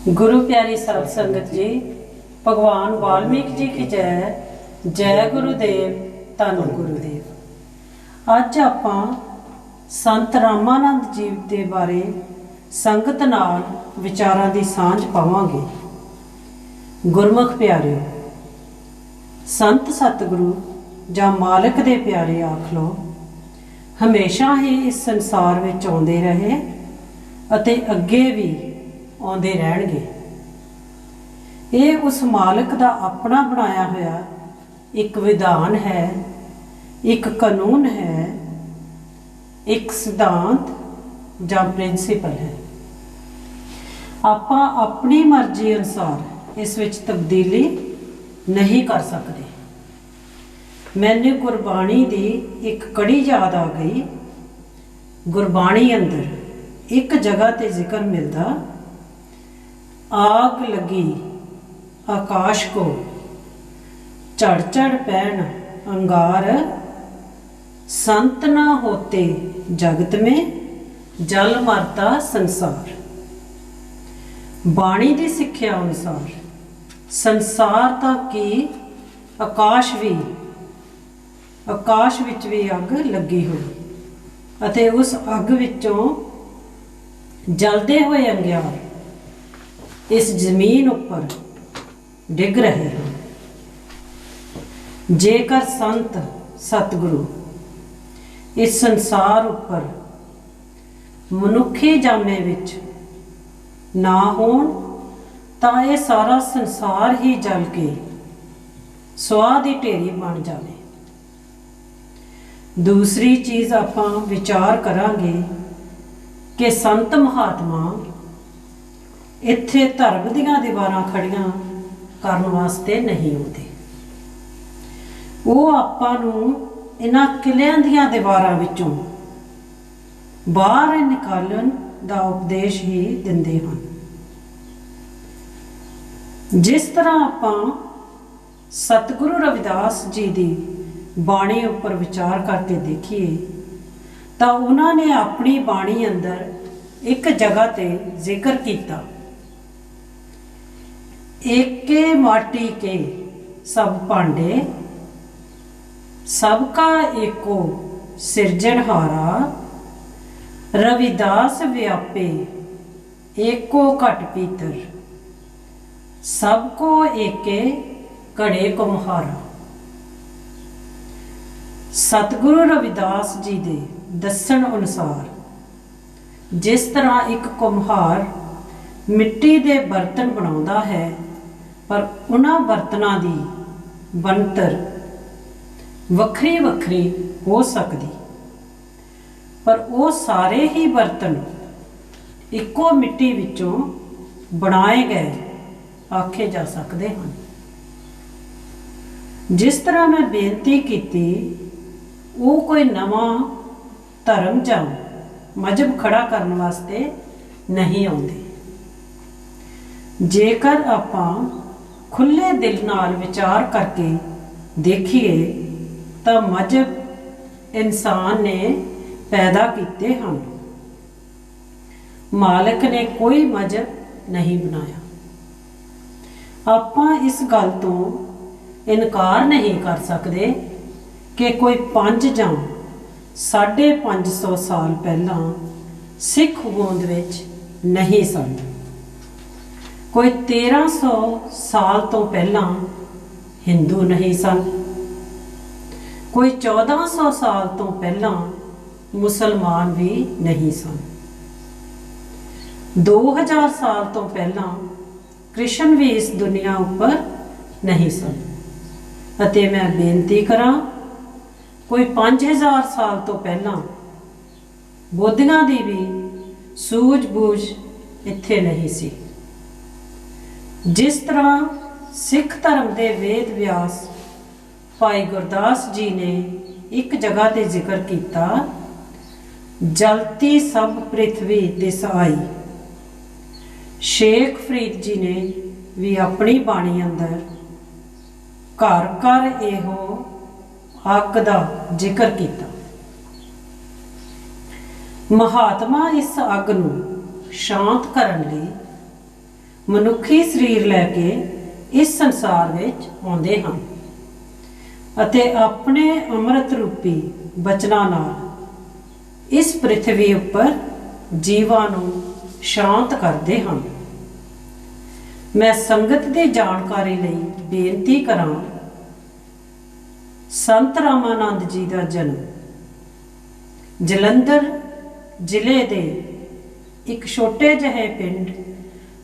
गुरु प्यारी साध संगत जी, भगवान वाल्मीकि जी की जय। जय गुरुदेव, धन गुरुदेव। अज आपां संत रामानंद जी के बारे संगत नाल विचारां दी सांझ पावांगे। गुरमुख प्यारिओ, संत सतगुरु जां मालिक दे प्यारे आख लो, हमेशा ही इस संसार विच आउंदे रहे अते अगे भी आउंदे रहणगे। ये उस मालिक दा अपना बनाया होया एक विधान है, एक कानून है, एक सिद्धांत जां प्रिंसीपल है। आपां अपनी मर्जी अनुसार इस विच तब्दीली नहीं कर सकते। मैनू गुरबाणी दी एक कड़ी याद आ गई। गुरबाणी अंदर एक जगह ते जिक्र मिलदा, आग लगी आकाश को, चढ़ चढ़ पैन अंगार, संत ना होते जगत में, जल मरता संसार। बाणी की सिक्ख्या अनुसार संसार तक की आकाश विच भी अग लगी हुई अते उस अग विचों जलते हुए अंगियार इस जमीन उपर डिग रहे हैं। जेकर संत सतगुरु इस संसार उपर मनुखी जामे विच ना होण तां ये सारा संसार ही जल के स्वाह दी ढेरी बन जाए। दूसरी चीज़ आपां विचार करांगे कि संत महात्मा इत्थे धर्म दीआं दीवारां खड़ियां करन वास्ते नहीं आउंदे। वो आपां नूं इन्हां किलियां दीआं दीवारां विचों बाहर निकालण दा उपदेश ही दिंदे हन। जिस तरह आपां सतगुरु रविदास जी दी बाणी उपर विचार करके देखिए तो उन्होंने अपनी बाणी अंदर एक जगह ते जिक्र किया, एके माटी के सब भांडे, सबका एको सिरजनहारा, रविदास व्यापे एको घट पीतर, सबको एके घड़े कुम्हारा। सतगुरु रविदास जी दे दस्सण अनुसार जिस तरह एक कुम्हार मिट्टी दे बर्तन बनाउंदा है, पर उन्हां बर्तनां दी बनतर वखरी वखरी हो सकदी, पर वो सारे ही बर्तन इक्को मिट्टी विचों बनाए गए आखे जा सकते हैं। जिस तरह मैं बेनती की, वो कोई नवा धर्म जां मजहब खड़ा करने वास्ते नहीं आउंदे। जेकर आपां खुले दिल नाल विचार करके देखिए तो मजहब इंसान ने पैदा किए हैं, मालिक ने कोई मजहब नहीं बनाया। आपां इस गल तो इनकार नहीं कर सकते कि कोई 5 जां 550 साल पहला सिख होंद विच नहीं सन, कोई 1300 साल तो पहला हिंदू नहीं सन, कोई 1400 साल तो पहला मुसलमान भी नहीं सन, 2000 साल तो पहला कृष्ण भी इस दुनिया उपर नहीं सन। अते मैं बेनती करां, कोई 5000 साल तो पहला बोधियां दी भी सूझबूझ इत्थे नहीं सी। जिस तरह सिख धर्म के वेद व्यास भाई गुरदास जी ने एक जगह ते जिक्र किया, जलती सब पृथ्वी दिस आई। शेख फरीद जी ने भी अपनी बाणी अंदर घर घर एहो अग दा जिक्र किया। महात्मा इस अग नूं शांत करन लई ਮਨੁੱਖੀ ਸਰੀਰ ਲੈ ਕੇ ਇਸ ਸੰਸਾਰ ਵਿੱਚ ਆਉਂਦੇ ਹਨ ਅਤੇ ਆਪਣੇ ਅੰਮ੍ਰਿਤ ਰੂਪੀ ਬਚਨਾਂ ਨਾਲ ਇਸ ਪ੍ਰਿਥਵੀ ਉੱਪਰ ਜੀਵਾਂ ਨੂੰ ਸ਼ਾਂਤ ਕਰਦੇ ਹਨ। ਮੈਂ ਸੰਗਤ ਦੀ ਜਾਣਕਾਰੀ ਲਈ ਬੇਨਤੀ ਕਰਾਂ, ਸੰਤ ਰਾਮਾਨੰਦ ਜੀ ਦਾ ਜਨਮ ਜਲੰਧਰ ਜ਼ਿਲ੍ਹੇ ਦੇ ਇੱਕ ਛੋਟੇ ਜਿਹੇ ਪਿੰਡ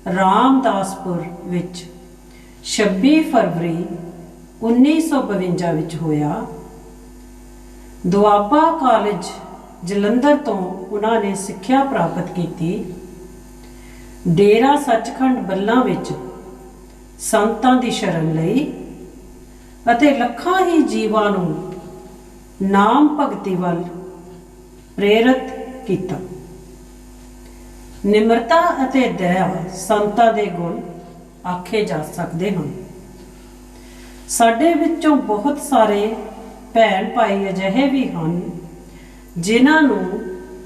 ਰਾਮਦਾਸਪੁਰ ਵਿੱਚ 26 ਫਰਵਰੀ 1952 ਵਿੱਚ ਹੋਇਆ। ਦੁਆਬਾ ਕਾਲਜ ਜਲੰਧਰ ਤੋਂ ਉਹਨਾਂ ਨੇ ਸਿੱਖਿਆ ਪ੍ਰਾਪਤ ਕੀਤੀ। ਡੇਰਾ ਸੱਚਖੰਡ ਬੱਲਾ ਵਿੱਚ ਸੰਤਾਂ ਦੀ ਸ਼ਰਨ ਲਈ ਅਤੇ ਲੱਖਾਂ ਹੀ ਜੀਵਾਂ ਨੂੰ ਨਾਮ ਭਗਤੀ ਵੱਲ ਪ੍ਰੇਰਿਤ ਕੀਤਾ। ਨਿਮਰਤਾ ਅਤੇ ਦਇਆ ਸੰਤਾਂ ਦੇ ਗੁਣ ਆਖੇ ਜਾ ਸਕਦੇ ਹਨ। ਸਾਡੇ ਵਿੱਚੋਂ ਬਹੁਤ ਸਾਰੇ ਭੈਣ ਭਾਈ ਅਜਿਹੇ ਵੀ ਹਨ ਜਿਨ੍ਹਾਂ ਨੂੰ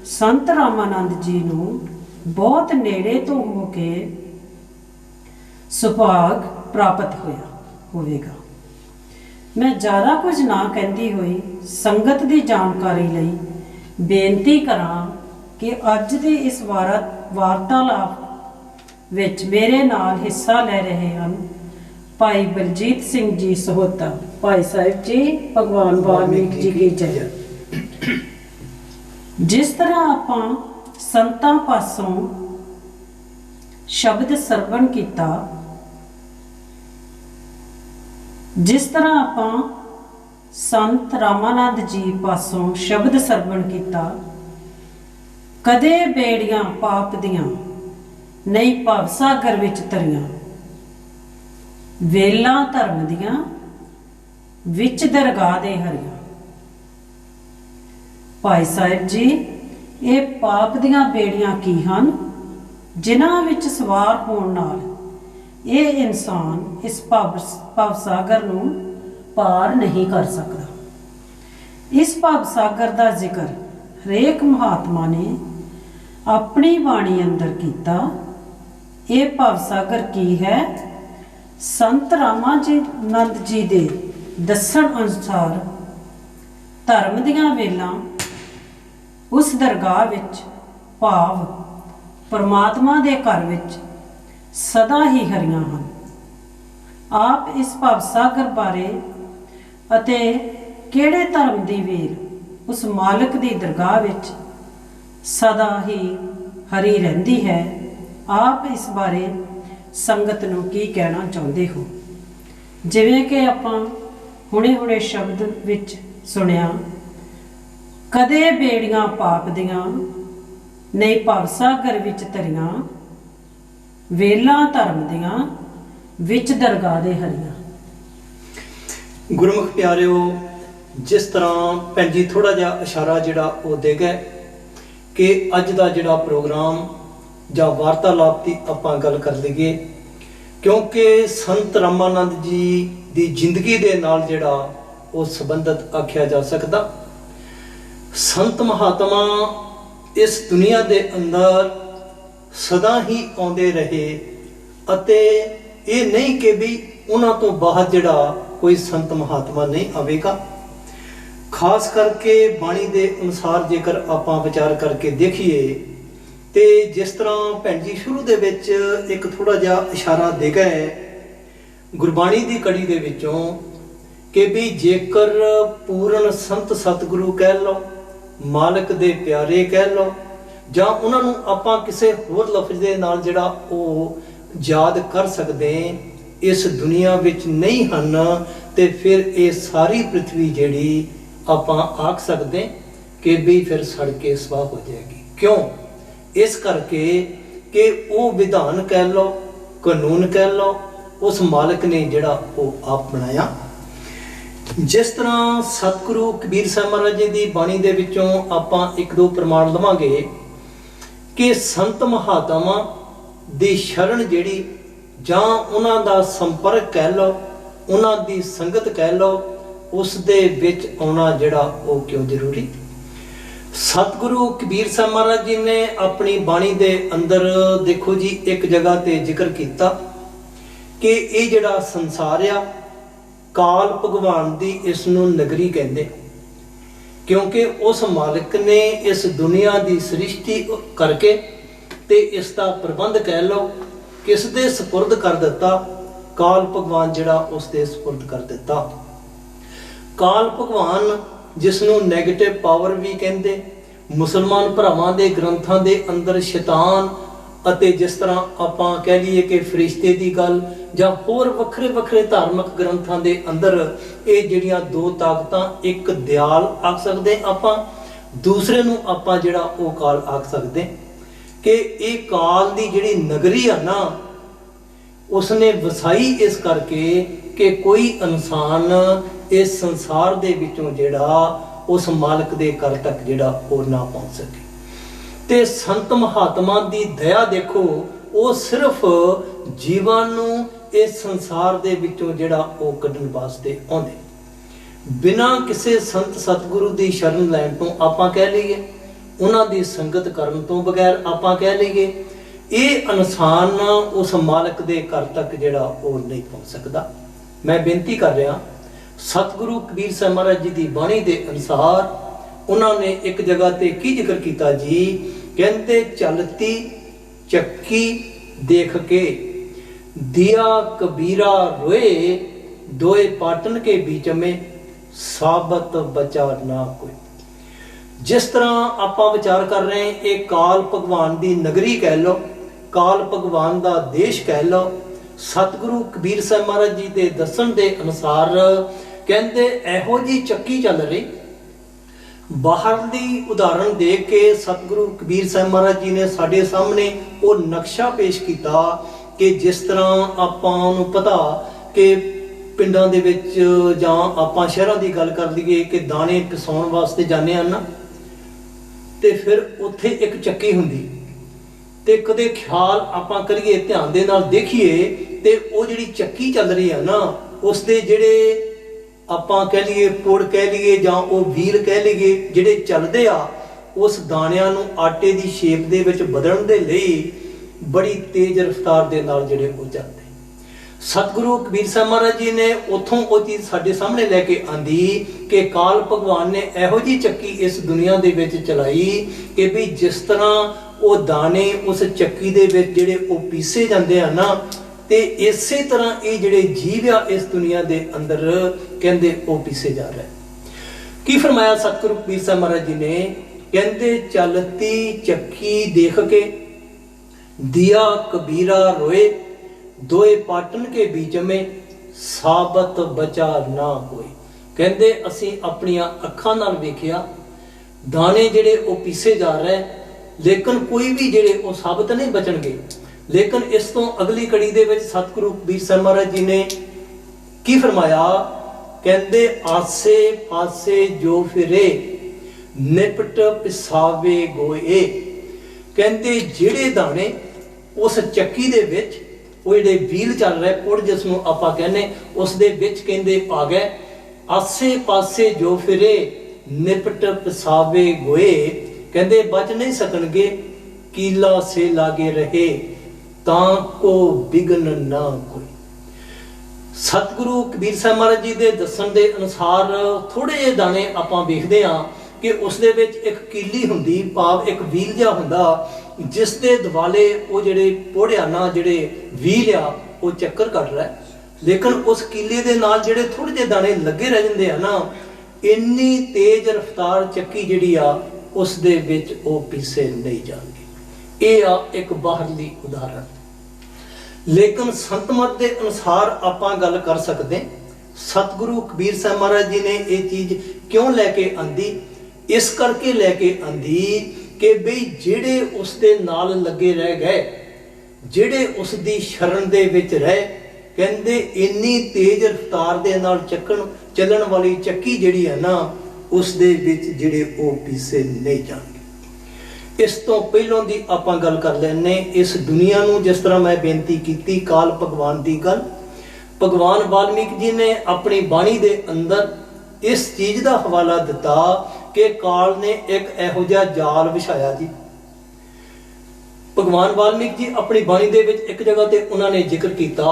ਸੰਤ ਰਾਮਾਨੰਦ ਜੀ ਨੂੰ ਬਹੁਤ ਨੇੜੇ ਤੋਂ ਹੋ ਕੇ ਸੁਭਾਗ ਪ੍ਰਾਪਤ ਹੋਵੇਗਾ। ਮੈਂ ਜ਼ਿਆਦਾ ਕੁਝ ਨਾ ਕਹਿੰਦੀ ਹੋਈ ਸੰਗਤ ਦੀ ਜਾਣਕਾਰੀ ਲਈ ਬੇਨਤੀ ਕਰਾਂ ਕਿ ਅੱਜ ਦੀ ਇਸ ਵਾਰਤਾਲਾਪ ਵਿੱਚ ਮੇਰੇ ਨਾਲ ਹਿੱਸਾ ਲੈ ਰਹੇ ਹਨ ਭਾਈ ਬਲਜੀਤ ਸਿੰਘ ਜੀ ਸਹੋਤਾ। ਭਾਈ ਸਾਹਿਬ ਜੀ, ਭਗਵਾਨ ਵਾਲਮੀਕ ਜੀ ਕੀ ਜੈ। ਜਿਸ ਤਰ੍ਹਾਂ ਆਪਾਂ ਸੰਤਾਂ ਪਾਸੋਂ ਸ਼ਬਦ ਸਰਵਣ ਕੀਤਾ, ਜਿਸ ਤਰ੍ਹਾਂ ਆਪਾਂ ਸੰਤ ਰਾਮਾਨੰਦ ਜੀ ਪਾਸੋਂ ਸ਼ਬਦ ਸਰਵਣ ਕੀਤਾ, ਕਦੇ ਬੇੜੀਆਂ ਪਾਪ ਦੀਆਂ ਨਹੀਂ ਭਵ ਸਾਗਰ ਵਿੱਚ ਤਰੀਆਂ, ਵੇਲਾਂ ਧਰਮ ਦੀਆਂ ਵਿੱਚ ਦਰਗਾਹ ਦੇ ਹਰੀਆਂ। ਭਾਈ ਸਾਹਿਬ ਜੀ, ਇਹ ਪਾਪ ਦੀਆਂ ਬੇੜੀਆਂ ਕੀ ਹਨ ਜਿਨ੍ਹਾਂ ਵਿੱਚ ਸਵਾਰ ਹੋਣ ਨਾਲ ਇਹ ਇਨਸਾਨ ਇਸ ਭਵ ਸਾਗਰ ਨੂੰ ਪਾਰ ਨਹੀਂ ਕਰ ਸਕਦਾ। ਇਸ ਭਵ ਸਾਗਰ ਦਾ ਜ਼ਿਕਰ ਹਰੇਕ ਮਹਾਤਮਾ ਨੇ ਆਪਣੀ ਬਾਣੀ ਅੰਦਰ ਕੀਤਾ। ਇਹ ਭਵ ਸਾਗਰ ਕੀ ਹੈ? ਸੰਤ ਰਾਮਾਨੰਦ ਜੀ ਦੇ ਦੱਸਣ ਅਨੁਸਾਰ ਧਰਮ ਦੀਆਂ ਵੇਲਾਂ ਉਸ ਦਰਗਾਹ ਵਿੱਚ ਭਾਵ ਪਰਮਾਤਮਾ ਦੇ ਘਰ ਵਿੱਚ ਸਦਾ ਹੀ ਹਰੀਆਂ ਹਨ। ਆਪ ਇਸ ਭਵ ਸਾਗਰ ਬਾਰੇ ਅਤੇ ਕਿਹੜੇ ਧਰਮ ਦੀ ਵੇਲ ਉਸ ਮਾਲਕ ਦੀ ਦਰਗਾਹ ਵਿੱਚ ਸਦਾ ਹੀ ਹਰੀ ਰਹਿੰਦੀ ਹੈ, ਆਪ ਇਸ ਬਾਰੇ ਸੰਗਤ ਨੂੰ ਕੀ ਕਹਿਣਾ ਚਾਹੁੰਦੇ ਹੋ? ਜਿਵੇਂ ਕਿ ਆਪਾਂ ਹੁਣੇ ਸ਼ਬਦ ਵਿੱਚ ਸੁਣਿਆ, ਕਦੇ ਬੇੜੀਆਂ ਪਾਪ ਦੀਆਂ ਨਹੀਂ ਭਵ ਸਾਗਰ ਵਿੱਚ ਤਰੀਆਂ, ਵੇਲਾਂ ਧਰਮ ਦੀਆਂ ਵਿੱਚ ਦਰਗਾਹ ਦੇ ਹਰੀਆਂ। ਗੁਰਮੁਖ ਪਿਆਰਿਓ, ਜਿਸ ਤਰ੍ਹਾਂ ਭੈਣ ਜੀ ਥੋੜਾ ਜਿਹਾ ਇਸ਼ਾਰਾ ਜਿਹੜਾ ਉਹ ਦੇ ਗਏ ਕਿ ਅੱਜ ਦਾ ਜਿਹੜਾ ਪ੍ਰੋਗਰਾਮ ਜਾਂ ਵਾਰਤਾਲਾਪ ਦੀ ਆਪਾਂ ਗੱਲ ਕਰ ਲਈਏ, ਕਿਉਂਕਿ ਸੰਤ ਰਾਮਾਨੰਦ ਜੀ ਦੀ ਜ਼ਿੰਦਗੀ ਦੇ ਨਾਲ ਜਿਹੜਾ ਉਹ ਸੰਬੰਧਿਤ ਆਖਿਆ ਜਾ ਸਕਦਾ। ਸੰਤ ਮਹਾਤਮਾ ਇਸ ਦੁਨੀਆ ਦੇ ਅੰਦਰ ਸਦਾ ਹੀ ਆਉਂਦੇ ਰਹੇ ਅਤੇ ਇਹ ਨਹੀਂ ਕਿ ਵੀ ਉਹਨਾਂ ਤੋਂ ਬਾਅਦ ਜਿਹੜਾ ਕੋਈ ਸੰਤ ਮਹਾਤਮਾ ਨਹੀਂ ਆਵੇਗਾ। ਖਾਸ ਕਰਕੇ ਬਾਣੀ ਦੇ ਅਨੁਸਾਰ ਜੇਕਰ ਆਪਾਂ ਵਿਚਾਰ ਕਰਕੇ ਦੇਖੀਏ ਤੇ ਜਿਸ ਤਰ੍ਹਾਂ ਭੈਣ ਜੀ ਸ਼ੁਰੂ ਦੇ ਵਿੱਚ ਇੱਕ ਥੋੜਾ ਜਿਹਾ ਇਸ਼ਾਰਾ ਦੇ ਗਏ ਗੁਰਬਾਣੀ ਦੀ ਕੜੀ ਦੇ ਵਿੱਚੋਂ ਕਿ ਵੀ ਜੇਕਰ ਪੂਰਨ ਸੰਤ ਸਤਿਗੁਰੂ ਕਹਿ ਲਓ, ਮਾਲਕ ਦੇ ਪਿਆਰੇ ਕਹਿ ਲਓ, ਜਾਂ ਉਹਨਾਂ ਨੂੰ ਆਪਾਂ ਕਿਸੇ ਹੋਰ ਲਫ਼ਜ਼ ਦੇ ਨਾਲ ਜਿਹੜਾ ਉਹ ਯਾਦ ਕਰ ਸਕਦੇ ਇਸ ਦੁਨੀਆ ਵਿੱਚ ਨਹੀਂ ਹਨ, ਤੇ ਫਿਰ ਇਹ ਸਾਰੀ ਪ੍ਰਿਥਵੀ ਜਿਹੜੀ ਆਪਾਂ ਆਖ ਸਕਦੇ ਕਿ ਵੀ ਫਿਰ ਸੜ ਕੇ ਸਵਾਹ ਹੋ ਜਾਏਗੀ। ਕਿਉਂ? ਇਸ ਕਰਕੇ ਕਿ ਉਹ ਵਿਧਾਨ ਕਹਿ ਲਓ, ਕਾਨੂੰਨ ਕਹਿ ਲਓ, ਉਸ ਮਾਲਕ ਨੇ ਜਿਹੜਾ ਉਹ ਆਪ ਬਣਾਇਆ। ਜਿਸ ਤਰ੍ਹਾਂ ਸਤਿਗੁਰੂ ਕਬੀਰ ਸਾਹਿਬ ਮਹਾਰਾਜ ਜੀ ਦੀ ਬਾਣੀ ਦੇ ਵਿੱਚੋਂ ਆਪਾਂ ਇੱਕ ਦੋ ਪ੍ਰਮਾਣ ਲਵਾਂਗੇ ਕਿ ਸੰਤ ਮਹਾਤਮਾ ਦੀ ਸ਼ਰਨ ਜਿਹੜੀ ਜਾਂ ਉਹਨਾਂ ਦਾ ਸੰਪਰਕ ਕਹਿ ਲਓ, ਉਹਨਾਂ ਦੀ ਸੰਗਤ ਕਹਿ ਲਓ, ਉਸ ਦੇ ਵਿੱਚ ਆਉਣਾ ਜਿਹੜਾ ਉਹ ਕਿਉਂ ਜ਼ਰੂਰੀ? ਸਤਿਗੁਰੂ ਕਬੀਰ ਸਾਹਿਬ ਮਹਾਰਾਜ ਜੀ ਨੇ ਆਪਣੀ ਬਾਣੀ ਦੇ ਅੰਦਰ ਦੇਖੋ ਜੀ ਇੱਕ ਜਗ੍ਹਾ ਤੇ ਜ਼ਿਕਰ ਕੀਤਾ ਕਿ ਇਹ ਜਿਹੜਾ ਸੰਸਾਰ ਆ, ਕਾਲ ਭਗਵਾਨ ਦੀ ਇਸ ਨੂੰ ਨਗਰੀ ਕਹਿੰਦੇ, ਕਿਉਂਕਿ ਉਸ ਮਾਲਕ ਨੇ ਇਸ ਦੁਨੀਆ ਦੀ ਸ੍ਰਿਸ਼ਟੀ ਕਰਕੇ ਤੇ ਇਸ ਦਾ ਪ੍ਰਬੰਧ ਕਹਿ ਲਓ ਕਿਸ ਦੇ ਸਪੁਰਦ ਕਰ ਦਿੱਤਾ, ਕਾਲ ਭਗਵਾਨ ਜਿਹੜਾ ਉਸ ਦੇ ਸਪੁਰਦ ਕਰ ਦਿੱਤਾ। ਕਾਲ ਭਗਵਾਨ ਜਿਸ ਨੂੰ ਨੈਗੇਟਿਵ ਪਾਵਰ ਵੀ ਕਹਿੰਦੇ, ਮੁਸਲਮਾਨ ਭਰਾਵਾਂ ਦੇ ਗ੍ਰੰਥਾਂ ਦੇ ਅੰਦਰ ਸ਼ੈਤਾਨ ਅਤੇ ਜਿਸ ਤਰ੍ਹਾਂ ਆਪਾਂ ਕਹਿ ਲਈਏ ਕਿ ਫਰਿਸ਼ਤੇ ਦੀ ਗੱਲ ਜਾਂ ਹੋਰ ਵੱਖਰੇ ਵੱਖਰੇ ਧਾਰਮਿਕ ਗ੍ਰੰਥਾਂ ਦੇ ਅੰਦਰ ਇਹ ਜਿਹੜੀਆਂ ਦੋ ਤਾਕਤਾਂ, ਇੱਕ ਦਿਆਲ ਆਖ ਸਕਦੇ ਆਪਾਂ, ਦੂਸਰੇ ਨੂੰ ਆਪਾਂ ਜਿਹੜਾ ਉਹ ਕਾਲ ਆਖ ਸਕਦੇ ਕਿ ਇਹ ਕਾਲ ਦੀ ਜਿਹੜੀ ਨਗਰੀ ਆ ਨਾ, ਉਸਨੇ ਵਸਾਈ ਇਸ ਕਰਕੇ ਕਿ ਕੋਈ ਇਨਸਾਨ ਇਸ ਸੰਸਾਰ ਦੇ ਵਿੱਚੋਂ ਜਿਹੜਾ ਉਸ ਮਾਲਕ ਦੇ ਘਰ ਤੱਕ ਜਿਹੜਾ ਉਹ ਨਾ ਪਹੁੰਚ ਸਕੇ। ਤੇ ਸੰਤ ਮਹਾਤਮਾ ਦੀ ਦਇਆ ਦੇਖੋ, ਉਹ ਸਿਰਫ ਜੀਵਨ ਨੂੰ ਇਸ ਸੰਸਾਰ ਦੇ ਵਿੱਚੋਂ ਜਿਹੜਾ ਉਹ ਕੱਢਣ ਵਾਸਤੇ ਆਉਂਦੇ, ਬਿਨਾਂ ਕਿਸੇ ਸੰਤ ਸਤਿਗੁਰੂ ਦੀ ਸ਼ਰਨ ਲੈਣ ਤੋਂ ਆਪਾਂ ਕਹਿ ਲਈਏ, ਉਹਨਾਂ ਦੀ ਸੰਗਤ ਕਰਨ ਤੋਂ ਬਗੈਰ ਆਪਾਂ ਕਹਿ ਲਈਏ, ਇਹ ਇਨਸਾਨ ਉਸ ਮਾਲਕ ਦੇ ਘਰ ਤੱਕ ਜਿਹੜਾ ਉਹ ਨਹੀਂ ਪਹੁੰਚ ਸਕਦਾ। ਮੈਂ ਬੇਨਤੀ ਕਰ ਰਿਹਾ, ਸਤਿਗੁਰੂ ਕਬੀਰ ਸਾਹਿਬ ਮਹਾਰਾਜ ਜੀ ਦੀ ਬਾਣੀ ਦੇ ਅਨੁਸਾਰ ਉਹਨਾਂ ਨੇ ਇੱਕ ਜਗ੍ਹਾ ਤੇ ਕੀ ਜ਼ਿਕਰ ਕੀਤਾ ਜੀ, ਕਹਿੰਦੇ ਚਲਤੀ ਚੱਕੀ ਦੇਖ ਕੇ ਦਿया कबीरा रोए, दोए पाटन के बीच में साबत बचा ना कोई। जिस तरह ਆਪਾਂ ਵਿਚਾਰ ਕਰ ਰਹੇ ਹਾਂ, ਇਹ ਕਾਲ ਭਗਵਾਨ ਦੀ ਨਗਰੀ ਕਹਿ ਲਓ, ਕਾਲ ਭਗਵਾਨ ਦਾ ਦੇਸ਼ ਕਹਿ ਲਓ। ਸਤਿਗੁਰੂ ਕਬੀਰ ਸਾਹਿਬ ਮਹਾਰਾਜ ਜੀ ਦੇ ਦੱਸਣ ਦੇ ਅਨੁਸਾਰ ਕਹਿੰਦੇ ਇਹੋ ਜੀ ਚੱਕੀ ਚੱਲ ਰਹੀ। ਬਾਹਰ ਦੀ ਉਦਾਹਰਣ ਦੇ ਕੇ ਸਤਿਗੁਰੂ ਕਬੀਰ ਸਾਹਿਬ ਮਹਾਰਾਜ ਜੀ ਨੇ ਸਾਡੇ ਸਾਹਮਣੇ ਉਹ ਨਕਸ਼ਾ ਪੇਸ਼ ਕੀਤਾ ਕਿ ਜਿਸ ਤਰ੍ਹਾਂ ਆਪਾਂ ਨੂੰ ਪਤਾ ਕਿ ਪਿੰਡਾਂ ਦੇ ਵਿੱਚ ਜਾਂ ਆਪਾਂ ਸ਼ਹਿਰਾਂ ਦੀ ਗੱਲ ਕਰ ਲਈਏ ਕਿ ਦਾਣੇ ਪਿਸਾਉਣ ਵਾਸਤੇ ਜਾਂਦੇ ਹਨ ਨਾ, ਤੇ ਫਿਰ ਉੱਥੇ ਇੱਕ ਚੱਕੀ ਹੁੰਦੀ, ਤੇ ਕਦੇ ਖਿਆਲ ਆਪਾਂ ਕਰੀਏ, ਧਿਆਨ ਦੇ ਨਾਲ ਦੇਖੀਏ, ਤੇ ਉਹ ਜਿਹੜੀ ਚੱਕੀ ਚੱਲ ਰਹੀ ਆ ਨਾ, ਉਸ ਦੇ ਜਿਹੜੇ ਆਪਾਂ ਕਹਿ ਲਈਏ ਪੁੜ ਕਹਿ ਲਈਏ ਜਾਂ ਉਹ ਵੀਲ ਕਹਿ ਲਈਏ, ਜਿਹੜੇ ਚੱਲਦੇ ਆ, ਉਸ ਦਾਣਿਆਂ ਨੂੰ ਆਟੇ ਦੀ ਸ਼ੇਪ ਦੇ ਵਿੱਚ ਬਦਲਣ ਦੇ ਲਈ ਬੜੀ ਤੇਜ਼ ਰਫ਼ਤਾਰ ਦੇ ਨਾਲ ਜਿਹੜੇ ਉਹ ਚੱਲਦੇ। ਸਤਿਗੁਰੂ ਕਬੀਰ ਸਾਹਿਬ ਮਹਾਰਾਜ ਜੀ ਨੇ ਉੱਥੋਂ ਉਹ ਚੀਜ਼ ਸਾਡੇ ਸਾਹਮਣੇ ਲੈ ਕੇ ਆਂਦੀ ਕਿ ਕਾਲ ਭਗਵਾਨ ਨੇ ਇਹੋ ਜਿਹੀ ਚੱਕੀ ਇਸ ਦੁਨੀਆ ਦੇ ਵਿੱਚ ਚਲਾਈ ਕਿ ਵੀ ਜਿਸ ਤਰ੍ਹਾਂ ਉਹ ਦਾਣੇ ਉਸ ਚੱਕੀ ਦੇ ਵਿੱਚ ਜਿਹੜੇ ਉਹ ਪੀਸੇ ਜਾਂਦੇ ਆ ਨਾ, ਤੇ ਇਸੇ ਤਰ੍ਹਾਂ ਇਹ ਜਿਹੜੇ ਜੀਵ ਆ ਇਸ ਦੁਨੀਆ ਦੇ ਅੰਦਰ ਕਹਿੰਦੇ ਉਹ ਪੀਸੇ ਜਾ ਰਹੇ। ਕੀ ਫਰਮਾਇਆ ਸਤਿਗੁਰੂ ਕਬੀਰ ਸਾਹਿਬ ਮਹਾਰਾਜ ਜੀ ਨੇ, ਕਹਿੰਦੇ ਚਲਤੀ ਚੱਕੀ ਦੇਖ ਕੇ दिया कबीरा रोए, दोए पाटन के बीच में साबत बचा ना कोई। कहते असी अपनिया अखां नाल वेखिया दाने जेड़े वो पीसे जा रहे, लेकिन कोई भी जेड़े वो साबत नहीं बचणगे। लेकिन इस तो अगली कड़ी दे विच सतगुरु कबीर साहिब महाराज जी ने की फरमाया, कहते आसे पासे जो फिरे निपट पिसावे गोए। कहते जेड़े दाने उस चक्की दे विच वो जेड़े व्हील चल रहे पुड़ जिस नूं आपां कहने उस दे विच कहते आ गए, आसे पासे जो फिरे निपट पिसावे गोए। कहते बच नहीं सकणगे कीला से लागे रहे तां को बिघन ना कोई। सतगुरु कबीर साहिब महाराज जी दे दस्सण दे अनुसार थोड़े जे दाने आपां वेखदे हां कि उस दे विच एक कीली हुंदी, भाव एक व्हील जिहा हुंदा, जिस दे दुआले वो जेड़े पोड़िया ना जेड़े व्हील आ वो चक्कर कट रहा है। लेकिन उस कीले दे नाल जेड़े थोड़े जे दाने लगे रह जांदे आ ना, इन्नी तेज रफ्तार चक्की जिहड़ी आ उस दे विच वो पीसे नहीं जाणगे। ये आ एक बाहरली उदाहरण। लेकिन संत मत के अनुसार आपां गल कर सकते, सतगुरु कबीर साहिब महाराज जी ने ये चीज क्यों लैके आंदी, इस करके लैके आंदी कि बई जेड़े उस दे नाल लगे रह गए, जेड़े उस दी शरण दे विच रहे, कहंदे इन्नी तेज रफ्तार दे नाल चलन वाली चक्की जिहड़ी है ना, उस दे विच जेड़े ओ पीसे नहीं जाणगे। इस तो पहलों दी आपां गल कर लैने इस दुनिया नूं, जिस तरह मैं बेनती कीती काल भगवान दी गल, भगवान वाल्मीकि जी ने अपनी बाणी दे अंदर इस चीज का हवाला दिता ਕਿ ਕਾਲ ਨੇ ਇੱਕ ਇਹੋ ਜਿਹਾ ਜਾਲ ਵਿਛਾਇਆ ਜੀ। ਭਗਵਾਨ ਵਾਲਮੀਕ ਜੀ ਆਪਣੀ ਬਾਣੀ ਦੇ ਵਿੱਚ ਇੱਕ ਜਗ੍ਹਾ ਤੇ ਉਹਨਾਂ ਨੇ ਜ਼ਿਕਰ ਕੀਤਾ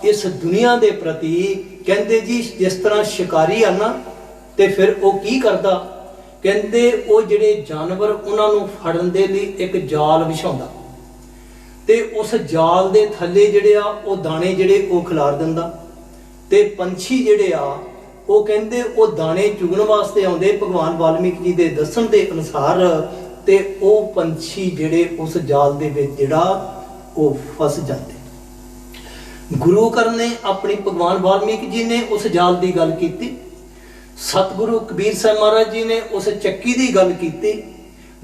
ਇਸ ਦੁਨੀਆ ਦੇ ਪ੍ਰਤੀ। ਕਹਿੰਦੇ ਜੀ ਜਿਸ ਤਰ੍ਹਾਂ ਸ਼ਿਕਾਰੀ ਆ ਨਾ ਤੇ ਫਿਰ ਉਹ ਕੀ ਕਰਦਾ, ਕਹਿੰਦੇ ਉਹ ਜਿਹੜੇ ਜਾਨਵਰ ਉਹਨਾਂ ਨੂੰ ਫੜਨ ਦੇ ਲਈ ਇੱਕ ਜਾਲ ਵਿਛਾਉਂਦਾ ਤੇ ਉਸ ਜਾਲ ਦੇ ਥੱਲੇ ਜਿਹੜੇ ਆ ਉਹ ਦਾਣੇ ਜਿਹੜੇ ਉਹ ਖਿਲਾਰ ਦਿੰਦਾ ਤੇ ਪੰਛੀ ਜਿਹੜੇ ਆ ਉਹ ਕਹਿੰਦੇ ਉਹ ਦਾਣੇ ਚੁਗਣ ਵਾਸਤੇ ਆਉਂਦੇ ਭਗਵਾਨ ਵਾਲਮੀਕ ਜੀ ਦੇ ਦੱਸਣ ਦੇ ਅਨੁਸਾਰ, ਤੇ ਉਹ ਪੰਛੀ ਜਿਹੜੇ ਉਸ ਜਾਲ ਦੇ ਵਿੱਚ ਜਿਹੜਾ ਉਹ ਫਸ ਜਾਂਦੇ। ਗੁਰੂ ਘਰ ਨੇ ਆਪਣੀ ਭਗਵਾਨ ਵਾਲਮੀਕ ਜੀ ਨੇ ਉਸ ਜਾਲ ਦੀ ਗੱਲ ਕੀਤੀ, ਸਤਿਗੁਰੂ ਕਬੀਰ ਸਾਹਿਬ ਮਹਾਰਾਜ ਜੀ ਨੇ ਉਸ ਚੱਕੀ ਦੀ ਗੱਲ ਕੀਤੀ।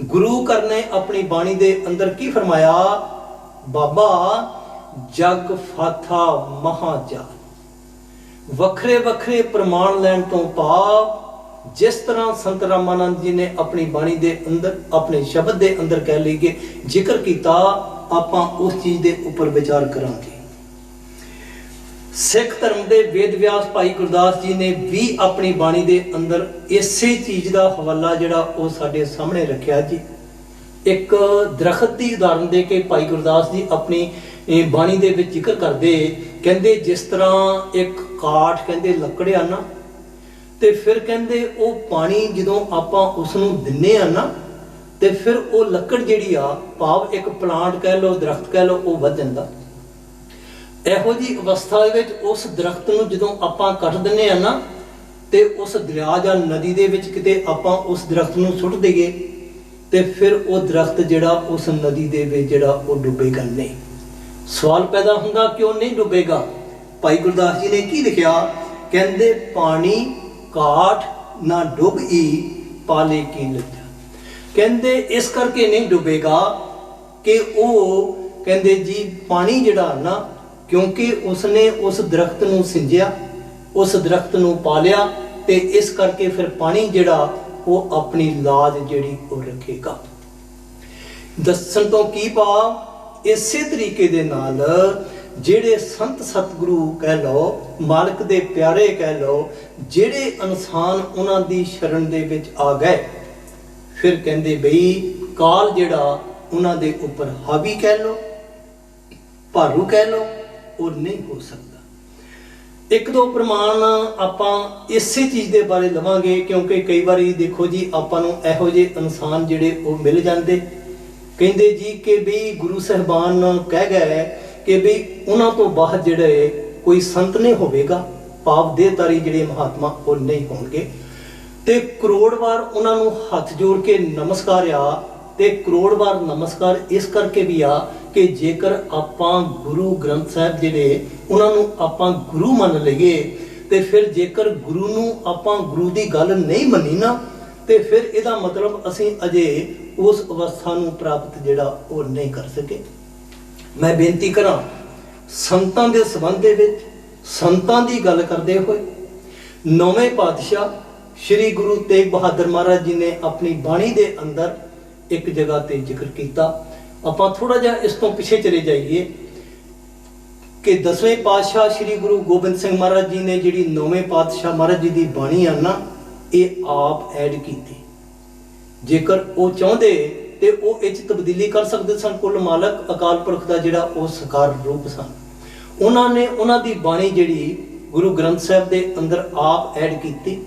ਗੁਰੂ ਘਰ ਨੇ ਆਪਣੀ ਬਾਣੀ ਦੇ ਅੰਦਰ ਕੀ ਫਰਮਾਇਆ, ਬਾਬਾ ਜਗ ਫਾਥਾ ਮਹਾਜਾਲ, ਵੱਖਰੇ ਵੱਖਰੇ ਪ੍ਰਮਾਣ ਲੈਣ ਤੋਂ ਭਾਵ ਜਿਸ ਤਰ੍ਹਾਂ ਸੰਤ ਰਾਮਾਨੰਦ ਜੀ ਨੇ ਆਪਣੀ ਬਾਣੀ ਦੇ ਅੰਦਰ ਆਪਣੇ ਸ਼ਬਦ ਦੇ ਅੰਦਰ ਕਹਿ ਲਈਏ ਜ਼ਿਕਰ ਕੀਤਾ, ਆਪਾਂ ਉਸ ਚੀਜ਼ ਦੇ ਉੱਪਰ ਵਿਚਾਰ ਕਰਾਂਗੇ। ਸਿੱਖ ਧਰਮ ਦੇ ਵੇਦ ਵਿਆਸ ਭਾਈ ਗੁਰਦਾਸ ਜੀ ਨੇ ਵੀ ਆਪਣੀ ਬਾਣੀ ਦੇ ਅੰਦਰ ਇਸੇ ਚੀਜ਼ ਦਾ ਹਵਾਲਾ ਜਿਹੜਾ ਉਹ ਸਾਡੇ ਸਾਹਮਣੇ ਰੱਖਿਆ ਜੀ। ਇੱਕ ਦਰਖਤ ਦੀ ਉਦਾਹਰਨ ਦੇ ਕੇ ਭਾਈ ਗੁਰਦਾਸ ਜੀ ਆਪਣੀ ਬਾਣੀ ਦੇ ਵਿੱਚ ਜ਼ਿਕਰ ਕਰਦੇ, ਕਹਿੰਦੇ ਜਿਸ ਤਰ੍ਹਾਂ ਇੱਕ ਕਾਠ ਕਹਿੰਦੇ ਲੱਕੜਿਆ ਨਾ, ਤੇ ਫਿਰ ਕਹਿੰਦੇ ਉਹ ਪਾਣੀ ਜਦੋਂ ਆਪਾਂ ਉਸ ਨੂੰ ਦਿੰਨੇ ਆ ਨਾ ਤੇ ਫਿਰ ਉਹ ਲੱਕੜ ਜਿਹੜੀ ਆ ਭਾਵ ਇੱਕ ਪਲਾਂਟ ਕਹਿ ਲਓ, ਦਰਖਤ ਕਹਿ ਲਓ, ਉਹ ਵੱਧ ਜਾਂਦਾ। ਇਹੋ ਜੀ ਅਵਸਥਾ ਵਿੱਚ ਉਸ ਦਰਖਤ ਨੂੰ ਜਦੋਂ ਆਪਾਂ ਕੱਟ ਦਿੰਨੇ ਆ ਨਾ ਤੇ ਉਸ ਦਰਿਆ ਜਾਂ ਨਦੀ ਦੇ ਵਿੱਚ ਕਿਤੇ ਆਪਾਂ ਉਸ ਦਰਖਤ ਨੂੰ ਸੁੱਟ ਦਈਏ ਤੇ ਫਿਰ ਉਹ ਦਰਖਤ ਜਿਹੜਾ ਉਸ ਨਦੀ ਦੇ ਵਿੱਚ ਜਿਹੜਾ ਉਹ ਡੁੱਬੇਗਾ ਨਹੀਂ। ਸਵਾਲ ਪੈਦਾ ਹੁੰਦਾ ਕਿਉਂ ਨਹੀਂ ਡੁੱਬੇਗਾ? ਭਾਈ ਗੁਰਦਾਸ ਜੀ ਨੇ ਕੀ ਲਿਖਿਆ, ਕਹਿੰਦੇ ਪਾਣੀ ਕਾਠ ਨਾ ਡੁੱਬਈ ਪਾਲੇ ਕੀ ਲੱਜਾ। ਕਹਿੰਦੇ ਇਸ ਕਰਕੇ ਨਹੀਂ ਡੁੱਬੇਗਾ ਕਿ ਉਹ ਕਹਿੰਦੇ ਜੀ ਪਾਣੀ ਜਿਹੜਾ ਨਾ, ਕਿਉਂਕਿ ਉਸਨੇ ਉਸ ਦਰਖਤ ਨੂੰ ਸਿੰਜਿਆ, ਉਸ ਦਰਖਤ ਨੂੰ ਪਾਲਿਆ ਤੇ ਇਸ ਕਰਕੇ ਫਿਰ ਪਾਣੀ ਜਿਹੜਾ ਉਹ ਆਪਣੀ ਲਾਜ ਜਿਹੜੀ ਉਹ ਰੱਖੇਗਾ। ਦੱਸਣ ਤੋਂ ਕੀ ਭਾਵ, ਇਸੇ ਤਰੀਕੇ ਦੇ ਨਾਲ ਜਿਹੜੇ ਸੰਤ ਸਤਿਗੁਰੂ ਕਹਿ ਲਓ, ਮਾਲਕ ਦੇ ਪਿਆਰੇ ਕਹਿ ਲਓ, ਜਿਹੜੇ ਇਨਸਾਨ ਉਹਨਾਂ ਦੀ ਸ਼ਰਨ ਦੇ ਵਿੱਚ ਆ ਗਏ, ਫਿਰ ਕਹਿੰਦੇ ਬਈ ਕਾਲ ਜਿਹੜਾ ਉਹਨਾਂ ਦੇ ਉੱਪਰ ਹਾਵੀ ਕਹਿ ਲਓ, ਭਾਰੂ ਕਹਿ ਲਓ, ਉਹ ਨਹੀਂ ਹੋ ਸਕਦਾ। ਇੱਕ ਦੋ ਪ੍ਰਮਾਣ ਆਪਾਂ ਇਸੇ ਚੀਜ਼ ਦੇ ਬਾਰੇ ਲਵਾਂਗੇ, ਕਿਉਂਕਿ ਕਈ ਵਾਰੀ ਦੇਖੋ ਜੀ ਆਪਾਂ ਨੂੰ ਇਹੋ ਜਿਹੇ ਇਨਸਾਨ ਜਿਹੜੇ ਉਹ ਮਿਲ ਜਾਂਦੇ, ਕਹਿੰਦੇ ਜੀ ਕਿ ਵੀ ਗੁਰੂ ਸਾਹਿਬਾਨ ਕਹਿ ਗਏ ਕਿ ਵੀ ਉਹਨਾਂ ਤੋਂ ਬਾਅਦ ਜਿਹੜੇ ਕੋਈ ਸੰਤ ਨਹੀਂ ਹੋਵੇਗਾ, ਪਾਪ ਦੇਹਧਾਰੀ ਜਿਹੜੇ ਮਹਾਤਮਾ ਉਹ ਨਹੀਂ ਹੋਣਗੇ। ਤੇ ਕਰੋੜ ਵਾਰ ਉਹਨਾਂ ਨੂੰ ਹੱਥ ਜੋੜ ਕੇ ਨਮਸਕਾਰ ਆ, ਤੇ ਕਰੋੜ ਵਾਰ ਨਮਸਕਾਰ ਇਸ ਕਰਕੇ ਵੀ ਆ ਕਿ ਜੇਕਰ ਆਪਾਂ ਗੁਰੂ ਗ੍ਰੰਥ ਸਾਹਿਬ ਜਿਹੜੇ ਉਹਨਾਂ ਨੂੰ ਆਪਾਂ ਗੁਰੂ ਮੰਨ ਲਈਏ, ਤੇ ਫਿਰ ਜੇਕਰ ਗੁਰੂ ਨੂੰ ਆਪਾਂ ਗੁਰੂ ਦੀ ਗੱਲ ਨਹੀਂ ਮੰਨੀ ਨਾ, ਤੇ ਫਿਰ ਇਹਦਾ ਮਤਲਬ ਅਸੀਂ ਅਜੇ ਉਸ ਅਵਸਥਾ ਨੂੰ ਪ੍ਰਾਪਤ ਜਿਹੜਾ ਉਹ ਨਹੀਂ ਕਰ ਸਕੇ। ਮੈਂ ਬੇਨਤੀ ਕਰਾਂ, ਸੰਤਾਂ ਦੇ ਸੰਬੰਧ ਦੇ ਵਿੱਚ ਸੰਤਾਂ ਦੀ ਗੱਲ ਕਰਦੇ ਹੋਏ ਨੌਵੇਂ ਪਾਤਸ਼ਾਹ ਸ੍ਰੀ ਗੁਰੂ ਤੇਗ ਬਹਾਦਰ ਮਹਾਰਾਜ ਜੀ ਨੇ ਆਪਣੀ ਬਾਣੀ ਦੇ ਅੰਦਰ ਇੱਕ ਜਗ੍ਹਾ ਤੇ ਜ਼ਿਕਰ ਕੀਤਾ। ਆਪਾਂ ਥੋੜਾ ਜਿਹਾ ਇਸ ਤੋਂ ਪਿੱਛੇ ਚਲੇ ਜਾਈਏ ਕਿ 10ਵੇਂ ਪਾਤਸ਼ਾਹ ਸ੍ਰੀ ਗੁਰੂ ਗੋਬਿੰਦ ਸਿੰਘ ਮਹਾਰਾਜ ਜੀ ਨੇ ਜਿਹੜੀ 9ਵੇਂ ਪਾਤਸ਼ਾਹ ਮਹਾਰਾਜ ਜੀ ਦੀ ਬਾਣੀ ਆ ਨਾ, ਇਹ ਆਪ ਐਡ ਕੀਤੀ। ਜੇਕਰ ਉਹ ਚਾਹੁੰਦੇ ਤੇ ਉਹ ਇਹ 'ਚ ਤਬਦੀਲੀ ਕਰ ਸਕਦੇ ਸਨ। ਕੁੱਲ ਮਾਲਕ ਅਕਾਲ ਪੁਰਖ ਦਾ ਜਿਹੜਾ ਉਹ ਸਾਕਾਰ ਰੂਪ ਸਨ। ਉਹਨਾਂ ਨੇ ਉਹਨਾਂ ਦੀ ਬਾਣੀ ਜਿਹੜੀ ਗੁਰੂ ਗ੍ਰੰਥ ਸਾਹਿਬ ਦੇ ਅੰਦਰ ਆਪ ਐਡ ਕੀਤੀ,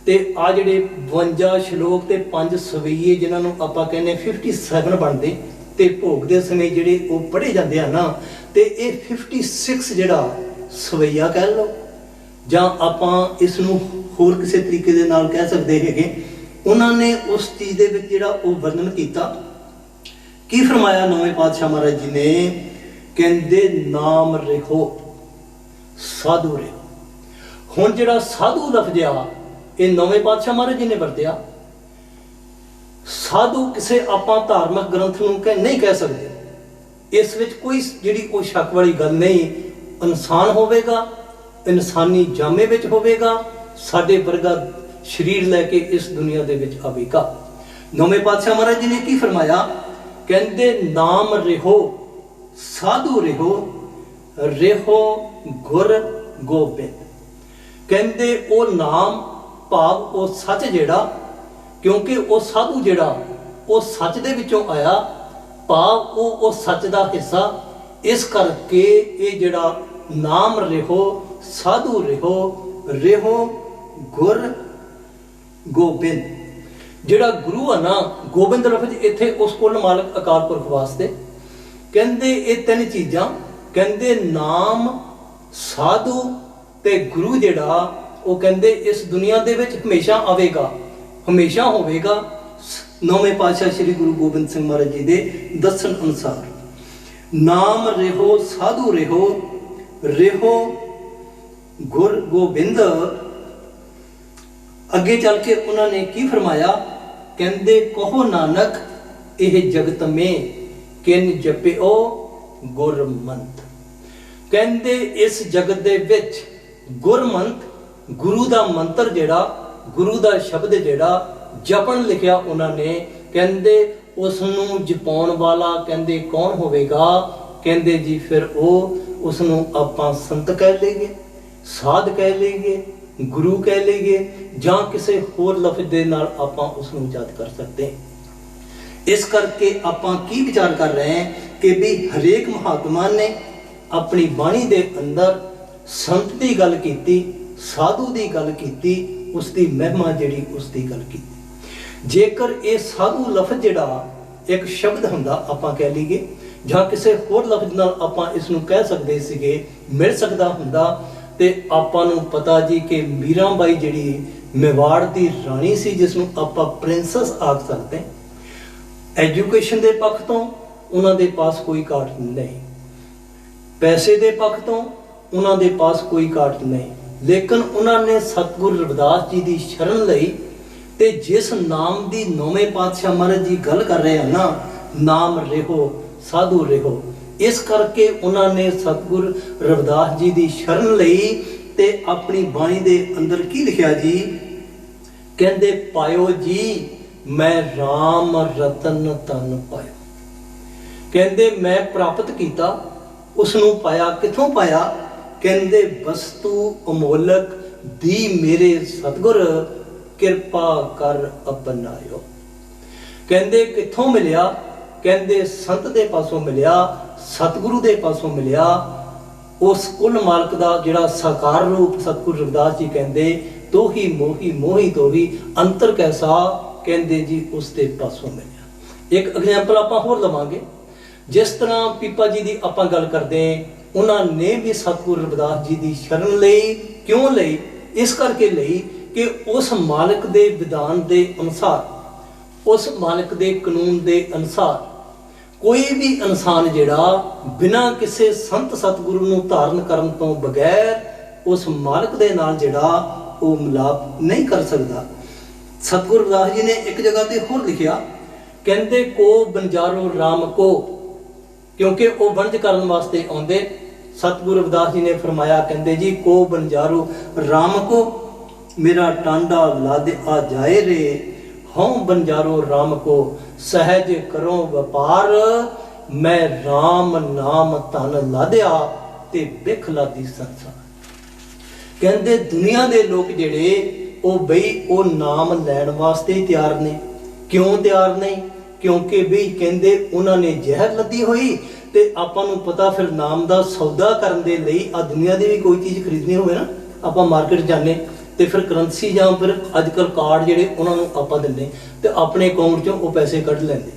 ਤੇ ਆ ਜਿਹੜੇ 52 ਸ਼ਲੋਕ ਤੇ 5 ਸਵਈਏ ਜਿਨ੍ਹਾਂ ਨੂੰ ਆਪਾਂ ਕਹਿੰਦੇ 57 ਬਣਦੇ, ਤੇ ਭੋਗ ਦੇ ਸਮੇਂ ਜਿਹੜੇ ਉਹ ਪੜ੍ਹੇ ਜਾਂਦੇ ਆ ਨਾ, ਤੇ ਇਹ 56 ਜਿਹੜਾ ਸਵਈਆ ਕਹਿ ਲਓ, ਜਾਂ ਆਪਾਂ ਇਸ ਨੂੰ ਹੋਰ ਕਿਸੇ ਤਰੀਕੇ ਦੇ ਨਾਲ ਕਹਿ ਸਕਦੇ ਹੈਗੇ। ਉਹਨਾਂ ਨੇ ਉਸ ਚੀਜ਼ ਦੇ ਵਿੱਚ ਜਿਹੜਾ ਉਹ ਵਰਣਨ ਕੀਤਾ। ਕੀ ਫਰਮਾਇਆ 9ਵੇਂ ਪਾਤਸ਼ਾਹ ਮਹਾਰਾਜ ਜੀ ਨੇ, ਕਹਿੰਦੇ ਨਾਮ ਰਹੋ ਸਾਧੂ ਰਹੋ। ਹੁਣ ਜਿਹੜਾ ਸਾਧੂ ਲਫ਼ਜ਼ ਆ ਇਹ 9ਵੇਂ ਪਾਤਸ਼ਾਹ ਮਹਾਰਾਜ ਜੀ ਨੇ ਵਰਤਿਆ। ਸਾਧੂ ਕਿਸੇ ਆਪਾਂ ਧਾਰਮਿਕ ਗ੍ਰੰਥ ਨੂੰ ਨਹੀਂ ਕਹਿ ਸਕਦੇ, ਇਸ ਵਿੱਚ ਕੋਈ ਜਿਹੜੀ ਉਹ ਸ਼ੱਕ ਵਾਲੀ ਗੱਲ ਨਹੀਂ। ਇਨਸਾਨ ਹੋਵੇਗਾ, ਇਨਸਾਨੀ ਜਾਮੇ ਵਿੱਚ ਹੋਵੇਗਾ, ਸਾਡੇ ਵਰਗਾ ਸਰੀਰ ਲੈ ਕੇ ਇਸ ਦੁਨੀਆ ਦੇ ਵਿੱਚ ਆਵੇਗਾ। 9ਵੇਂ ਪਾਤਸ਼ਾਹ ਮਹਾਰਾਜ ਜੀ ਨੇ ਕੀ ਫਰਮਾਇਆ, ਕਹਿੰਦੇ ਨਾਮ ਰਹੋ ਸਾਧੂ ਰਹੋ, ਰਹੋ ਗੁਰ ਗੋਬਿੰਦ। ਕਹਿੰਦੇ ਉਹ ਨਾਮ ਭਾਵ ਉਹ ਸੱਚ ਜਿਹੜਾ क्योंकि वो साधु जिहड़ा वो सच दे विचों आया, भाव वो सच दा हिस्सा। इस करके ये जिहड़ा नाम रिहो साधु रिहो रिहो गुर गोबिंद, जिहड़ा गुरु है ना, गोबिंद लफ्ज इत्थे उस कुल मालक अकाल पुरख वास्ते कहंदे ये तीन चीज़ां, कहंदे नाम साधु ते गुरु जिहड़ा वो कहंदे इस दुनिया दे विच हमेशा आवेगा, हमेशा होवेगा। नौवें पातशाह श्री गुरु गोबिंद सिंह महाराज जी दे दसन अनुसार नाम रिहो साधु रिहो रिहो गुर गोबिंद। अगे चल के उन्होंने की फरमाया, कहंदे कहो नानक यह जगत में किन जपिओ गुरमंत। कहंदे इस जगत दे विच गुरमंत, गुरु दा मंत्र जिहड़ा, गुरु दा शब्द जिहड़ा जपन लिखिया उन्होंने, कहंदे उसनू जपाउण वाला कहंदे कौन होवेगा, कहंदे जी फिर उसनू आपां संत कह लेंगे, साध कह लेंगे, गुरु कह लेंगे, जां किसी होर लफ्ज दे नाल आपां उसनू याद कर सकते हैं। इस करके आपां की विचार कर रहे हैं कि भी हरेक महात्मा ने अपनी बाणी दे अंदर संत की गल कीती, साधु की गल कीती, उसकी महिमा जिहड़ी उसकी गल कीती। जेकर ये साधु लफ्ज जिहड़ा एक शब्द हुंदा आपां कह लीए, जां किसी होर लफ्ज नाल आपां इसनू कह सकदे सीगे, मिल सकदा हुंदा, ते आपां नूं पता जी कि मीराबाई जिहड़ी मेवाड़ की राणी सी, जिसनूं आपां प्रिंसस आख सकते हैं। एजुकेशन के पक्ष तो उन्हां दे पास कोई घाट नहीं, पैसे के पक्ष तो उन्हां दे पास कोई घाट नहीं, लेकिन उन्होंने सतगुरु रविदास जी की शरण लई। ते जिस नाम की नौवें पातशाह महाराज जी गल कर रहे हैं ना, नाम रिहो साधु रिहो, इस करके उन्होंने सतगुरु रविदास जी की शरण लई ते अपनी बाणी दे अंदर की लिखिया जी, कहंदे पायो जी मैं राम रतन तन पायो। कहंदे मैं प्राप्त किया, उसनू पाया, किथों पाया, कहंदे वस्तु अमोलक दी मेरे सतगुर किरपा कर अपनायो। कहंदे किथों मिलिया, कहंदे संत दे पासों मिलिया, सतगुरु दे पासों मिलिया। उस कुल मालक दा जिहड़ा साकार रूप सतगुरु रविदास जी कहंदे तो ही मोही मोही तो ही अंतर कैसा, कहंदे जी उस दे पासों मिलिया। एक एग्जाम्पल आपां होर लवांगे, जिस तरह पीपा जी की आपां गल करदे उन्होंने भी सतगुरु रविदास जी की शरण लई। क्यों लई? इस करके लई कि उस मालिक दे विधान के अनुसार, उस मालिक दे कानून के अनुसार कोई भी इंसान जिहड़ा बिना किसी संत सतगुरु नूं धारण करन तो बगैर उस मालिक दे नाल जिहड़ा वो मिलाप नहीं कर सकता। सतगुरु रविदास जी ने एक जगह ते होर लिखिया, कहंदे को बंजारो राम को, क्योंकि वो वंज करन वास्ते आउंदे। सतगुरु रविदास जी ने फरमाया, कहंदे जी को बंजारो राम को मेरा टांडा लाद आ जाए रे, हों बंजारो राम को सहज करो व्यापार, मैं राम नाम धन लाद्या ते बिख लादी संसार। कहंदे दुनिया दे लोग जिहड़े वो बई वो नाम लैण वास्ते ही तैयार ने। क्यों तैयार नहीं? क्योंकि बई कहंदे उन्होंने जहर लदी हुई ते आपां नूं पता फिर नाम दा सौदा करन दे लई आ दुनिया दी भी कोई चीज़ खरीदनी होवे ना, आपां मार्केट जाने ते फिर करंसी जां फिर अजकल कार्ड जिहड़े उन्हां नूं आपां दिंदे ते अपने अकाउंट चों वो पैसे कढ लैंदे।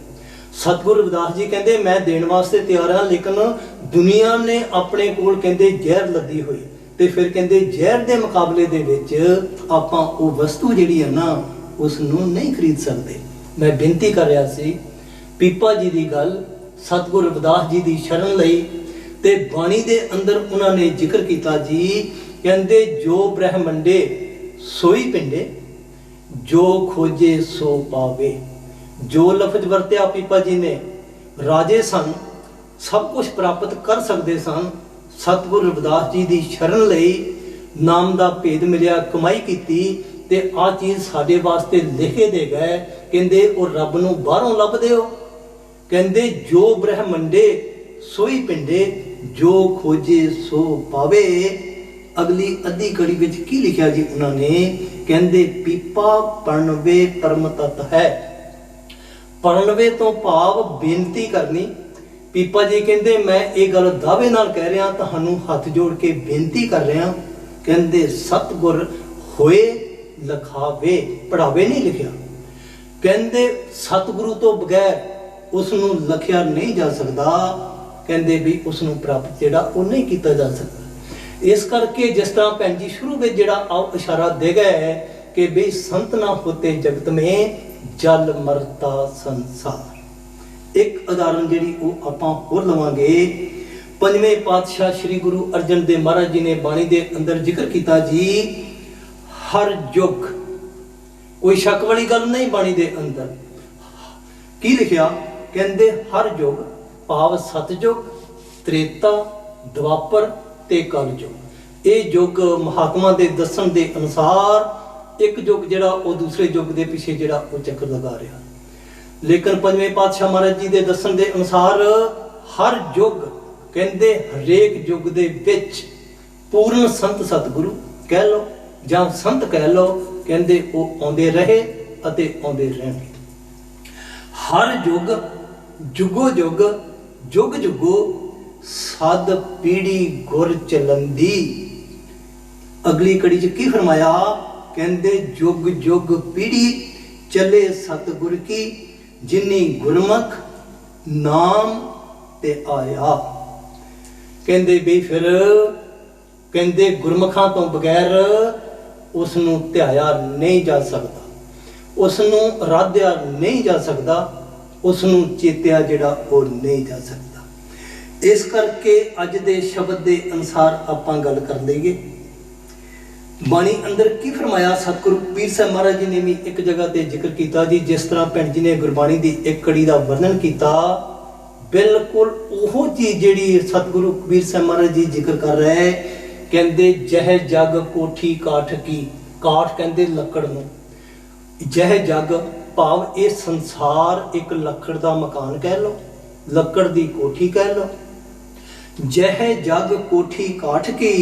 सतगुरु रविदास जी कहंदे मैं देण वास्ते तैयार हाँ, लेकिन दुनिया ने अपने कोल कहंदे जहर लदी हुई ते फिर कहंदे जहर दे मुकाबले दे विच आपां वो वस्तु जिहड़ी है ना उस नूं नहीं खरीद सकदे। मैं बेनती कर रहा सी पीपा जी की गल, सतगुरु रविदास जी की शरण लई ते बाणी दे अंदर उन्होंने जिक्र किया जी, कहंदे जो ब्रह्मंडे सोई पिंडे, जो खोजे सो पावे। जो लफ्ज वरत्या पीपा जी ने, राजे सन, सब कुछ प्राप्त कर सकते सन, सतगुरु रविदास जी की शरण लई, नाम का भेद मिलिया, कमाई की ते आ चीज़ साडे वास्ते लिखे दे गए। कहंदे वो रब नूं बाहरों लभदे हो। कहंदे जो ब्रह्मंडे सोई पिंडे, जो खोजे सो पावे। अगली अद्धी कड़ी विच की लिखिया जी उन्होंने, ਕਹਿੰਦੇ ਪੀਪਾ ਪਰਣਵੇ ਪਰਮ ਤਤ ਹੈ। ਪਰਣਵੇ ਤੋਂ ਭਾਵ ਬੇਨਤੀ ਕਰਨੀ। ਪੀਪਾ ਜੀ ਕਹਿੰਦੇ ਮੈਂ ਇਹ ਗੱਲ ਦਾਅਵੇ ਨਾਲ ਕਹਿ ਰਿਹਾ, ਤੁਹਾਨੂੰ ਹੱਥ ਜੋੜ ਕੇ ਬੇਨਤੀ ਕਰ ਰਿਹਾ। ਕਹਿੰਦੇ ਸਤਿਗੁਰ ਹੋਏ ਲਿਖਾਵੇ, ਪੜਾਵੇ ਨਹੀਂ ਲਿਖਿਆ। ਕਹਿੰਦੇ ਸਤਿਗੁਰੂ ਤੋਂ ਬਗੈਰ ਉਸ ਨੂੰ ਲਿਖਿਆ ਨਹੀਂ ਜਾ ਸਕਦਾ। ਕਹਿੰਦੇ ਵੀ ਉਸ ਨੂੰ ਪ੍ਰਾਪਤ ਜਿਹੜਾ ਉਹ ਨਹੀਂ ਕੀਤਾ ਜਾ ਸਕਦਾ। ਇਸ ਕਰਕੇ ਜਿਸ ਤਰ੍ਹਾਂ ਭੈਣ ਜੀ ਸ਼ੁਰੂ ਵਿੱਚ ਜਿਹੜਾ ਆਓ ਇਸ਼ਾਰਾ ਦੇ ਗਏ ਹੈ ਕਿ ਬਈ ਸੰਤ ਨਾ ਹੋਤੇ ਜਗਤ ਮੇਂ ਜਲ ਮਰਤਾ ਸੰਸਾਰ। ਇੱਕ ਉਦਾਹਰਨ ਜਿਹੜੀ ਉਹ ਆਪਾਂ ਹੋਰ ਲਵਾਂਗੇ। ਪੰਜਵੇਂ ਪਾਤਸ਼ਾਹ ਸ੍ਰੀ ਗੁਰੂ ਅਰਜਨ ਦੇਵ ਮਹਾਰਾਜ ਜੀ ਨੇ ਬਾਣੀ ਦੇ ਅੰਦਰ ਜ਼ਿਕਰ ਕੀਤਾ ਜੀ, ਹਰ ਯੁੱਗ, ਕੋਈ ਸ਼ੱਕ ਵਾਲੀ ਗੱਲ ਨਹੀਂ ਬਾਣੀ ਦੇ ਅੰਦਰ। ਕੀ ਲਿਖਿਆ? ਕਹਿੰਦੇ ਹਰ ਯੁੱਗ ਭਾਵ ਸਤਯੁਗ, ਤ੍ਰੇਤਾ, ਦੁਆਪਰ ਤੇ ਕਲਯੁਗ। ਇਹ ਯੁੱਗ ਮਹਾਤਮਾ ਦੇ ਦੱਸਣ ਦੇ ਅਨੁਸਾਰ ਇੱਕ ਯੁੱਗ ਜਿਹੜਾ ਉਹ ਦੂਸਰੇ ਯੁੱਗ ਦੇ ਪਿੱਛੇ ਜਿਹੜਾ ਉਹ ਚੱਕਰ ਲਗਾ ਰਿਹਾ। ਲੇਕਿਨ ਪੰਜਵੇਂ ਪਾਤਸ਼ਾਹ ਮਹਾਰਾਜ ਜੀ ਦੇ ਦੱਸਣ ਦੇ ਅਨੁਸਾਰ ਹਰ ਯੁੱਗ, ਕਹਿੰਦੇ ਹਰੇਕ ਯੁੱਗ ਦੇ ਵਿੱਚ ਪੂਰਨ ਸੰਤ ਸਤਿਗੁਰੂ ਕਹਿ ਲਓ ਜਾਂ ਸੰਤ ਕਹਿ ਲਓ, ਕਹਿੰਦੇ ਉਹ ਆਉਂਦੇ ਰਹੇ ਅਤੇ ਆਉਂਦੇ ਰਹਿਣਗੇ। ਹਰ ਯੁੱਗ, ਜੁਗੋ ਜੁਗ, ਜੁਗ ਜੁਗੋ ਸਦ ਪੀੜੀ ਗੁਰ ਚਲੰਦੀ। ਅਗਲੀ ਕੜੀ ਚ ਕੀ ਫਰਮਾਇਆ? ਕਹਿੰਦੇ ਜੁਗ ਜੁਗ ਪੀੜੀ ਚਲੇ ਸਤਿਗੁਰ ਕੀ, ਜਿਨੀ ਗੁਰਮੁਖ ਨਾਮ ਤੇ ਆਇਆ। ਕਹਿੰਦੇ ਵੀ ਫਿਰ ਕਹਿੰਦੇ ਗੁਰਮੁਖਾਂ ਤੋਂ ਬਗੈਰ ਉਸ ਨੂੰ ਧਿਆਇਆ ਨਹੀਂ ਜਾ ਸਕਦਾ, ਉਸ ਨੂੰ ਆਰਾਧਿਆ ਨਹੀਂ ਜਾ ਸਕਦਾ, ਉਸ ਨੂੰ ਚੇਤਿਆ ਜਿਹੜਾ ਉਹ ਨਹੀਂ ਜਾ ਸਕਦਾ। ਇਸ ਕਰਕੇ ਅੱਜ ਦੇ ਸ਼ਬਦ ਦੇ ਅਨੁਸਾਰ ਆਪਾਂ ਗੱਲ ਕਰ ਲਈਏ। ਬਾਣੀ ਅੰਦਰ ਕੀ ਫਰਮਾਇਆ? ਸਤਿਗੁਰੂ ਕਬੀਰ ਸਾਹਿਬ ਮਹਾਰਾਜ ਜੀ ਨੇ ਵੀ ਇੱਕ ਜਗ੍ਹਾ ਤੇ ਜ਼ਿਕਰ ਕੀਤਾ ਜੀ, ਜਿਸ ਤਰ੍ਹਾਂ ਭੈਣ ਜੀ ਨੇ ਗੁਰਬਾਣੀ ਦੀ ਇੱਕ ਕੜੀ ਦਾ ਵਰਣਨ ਕੀਤਾ, ਬਿਲਕੁਲ ਉਹ ਚੀਜ਼ ਜਿਹੜੀ ਸਤਿਗੁਰੂ ਕਬੀਰ ਸਾਹਿਬ ਮਹਾਰਾਜ ਜੀ ਜ਼ਿਕਰ ਕਰ ਰਹੇ। ਕਹਿੰਦੇ ਜਹ ਜਗ ਕੋਠੀ ਕਾਠ ਕੀ, ਕਾਠ ਕਹਿੰਦੇ ਲੱਕੜ ਨੂੰ, ਜਹ ਜਗ ਭਾਵ ਇਹ ਸੰਸਾਰ ਇੱਕ ਲੱਕੜ ਦਾ ਮਕਾਨ ਕਹਿ ਲਓ, ਲੱਕੜ ਦੀ ਕੋਠੀ ਕਹਿ ਲਓ। ਜਹ ਜਗ ਕੋਠੀ ਕਾਠ ਕੀ,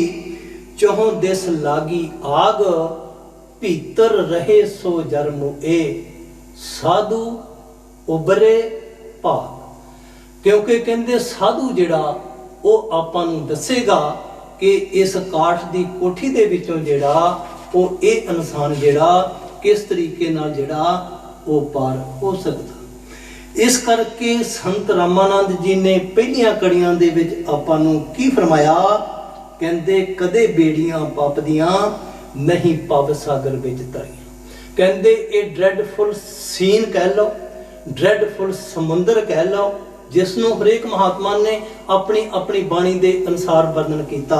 ਚਹੁ ਦਿਸ ਲਾਗੀ ਆਗ, ਭੀਤਰ ਰਹੇ ਸੋ ਜਰਮ ਏ, ਸਾਧੂ ਉਬਰੇ ਭਾਗ। ਕਿਉਂਕਿ ਕਹਿੰਦੇ ਸਾਧੂ ਜਿਹੜਾ ਉਹ ਆਪਾਂ ਨੂੰ ਦੱਸੇਗਾ ਕਿ ਇਸ ਕਾਠ ਦੀ ਕੋਠੀ ਦੇ ਵਿੱਚੋਂ ਜਿਹੜਾ ਉਹ ਇਹ ਇਨਸਾਨ ਜਿਹੜਾ ਕਿਸ ਤਰੀਕੇ ਨਾਲ ਜਿਹੜਾ ਉਹ ਪਾਰ ਹੋ ਸਕਦਾ। ਇਸ ਕਰਕੇ ਸੰਤ ਰਾਮਾਨੰਦ ਜੀ ਨੇ ਪਹਿਲੀਆਂ ਕੜੀਆਂ ਦੇ ਵਿੱਚ ਆਪਾਂ ਨੂੰ ਕੀ ਫਰਮਾਇਆ? ਕਹਿੰਦੇ ਕਦੇ ਬੇੜੀਆਂ ਪਾਪ ਦੀਆਂ ਨਹੀਂ ਭਵ ਸਾਗਰ ਵਿੱਚ ਤਰੀਆਂ। ਕਹਿੰਦੇ ਇਹ ਡਰੈਡਫੁਲ ਸੀਨ ਕਹਿ ਲਓ, ਡਰੈਡਫੁਲ ਸਮੁੰਦਰ ਕਹਿ ਲਓ, ਜਿਸ ਨੂੰ ਹਰੇਕ ਮਹਾਤਮਾ ਨੇ ਆਪਣੀ ਆਪਣੀ ਬਾਣੀ ਦੇ ਅਨੁਸਾਰ ਵਰਣਨ ਕੀਤਾ।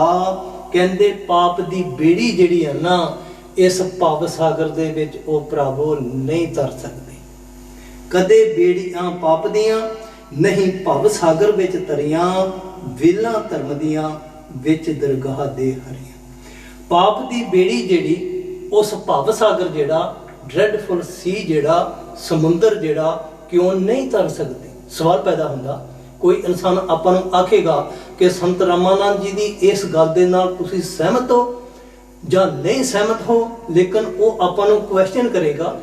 ਕਹਿੰਦੇ ਪਾਪ ਦੀ ਬੇੜੀ ਜਿਹੜੀ ਹੈ ਨਾ, ਇਸ ਭਵ ਸਾਗਰ ਦੇ ਵਿੱਚ ਉਹ ਭਰਾਵੋ ਨਹੀਂ ਤਰ ਸਕਦੇ। ਕਦੇ ਬੇੜੀਆਂ ਪਾਪ ਦੀਆਂ ਨਹੀਂ ਭਵ ਸਾਗਰ ਵਿੱਚ ਤਰੀਆਂ, ਵੇਲਾਂ ਧਰਮ ਦੀਆਂ ਵਿੱਚ ਦਰਗਾਹ ਦੇ ਹਰੀਆਂ। ਪਾਪ ਦੀ ਬੇੜੀ ਜਿਹੜੀ ਉਸ ਭਵ ਸਾਗਰ ਜਿਹੜਾ ਡਰੈਡਫੁਲ ਸੀ, ਜਿਹੜਾ ਸਮੁੰਦਰ ਜਿਹੜਾ ਕਿਉਂ ਨਹੀਂ ਤਰ ਸਕਦੇ? ਸਵਾਲ ਪੈਦਾ ਹੁੰਦਾ। ਕੋਈ ਇਨਸਾਨ ਆਪਾਂ ਨੂੰ ਆਖੇਗਾ ਕਿ ਸੰਤ ਰਾਮਾਨੰਦ ਜੀ ਦੀ ਇਸ ਗੱਲ ਦੇ ਨਾਲ ਤੁਸੀਂ ਸਹਿਮਤ ਹੋ ਜਾਂ ਨਹੀਂ ਸਹਿਮਤ ਹੋ, ਲੇਕਿਨ ਉਹ ਆਪਾਂ ਨੂੰ ਕੁਐਸਚਨ ਕਰੇਗਾ।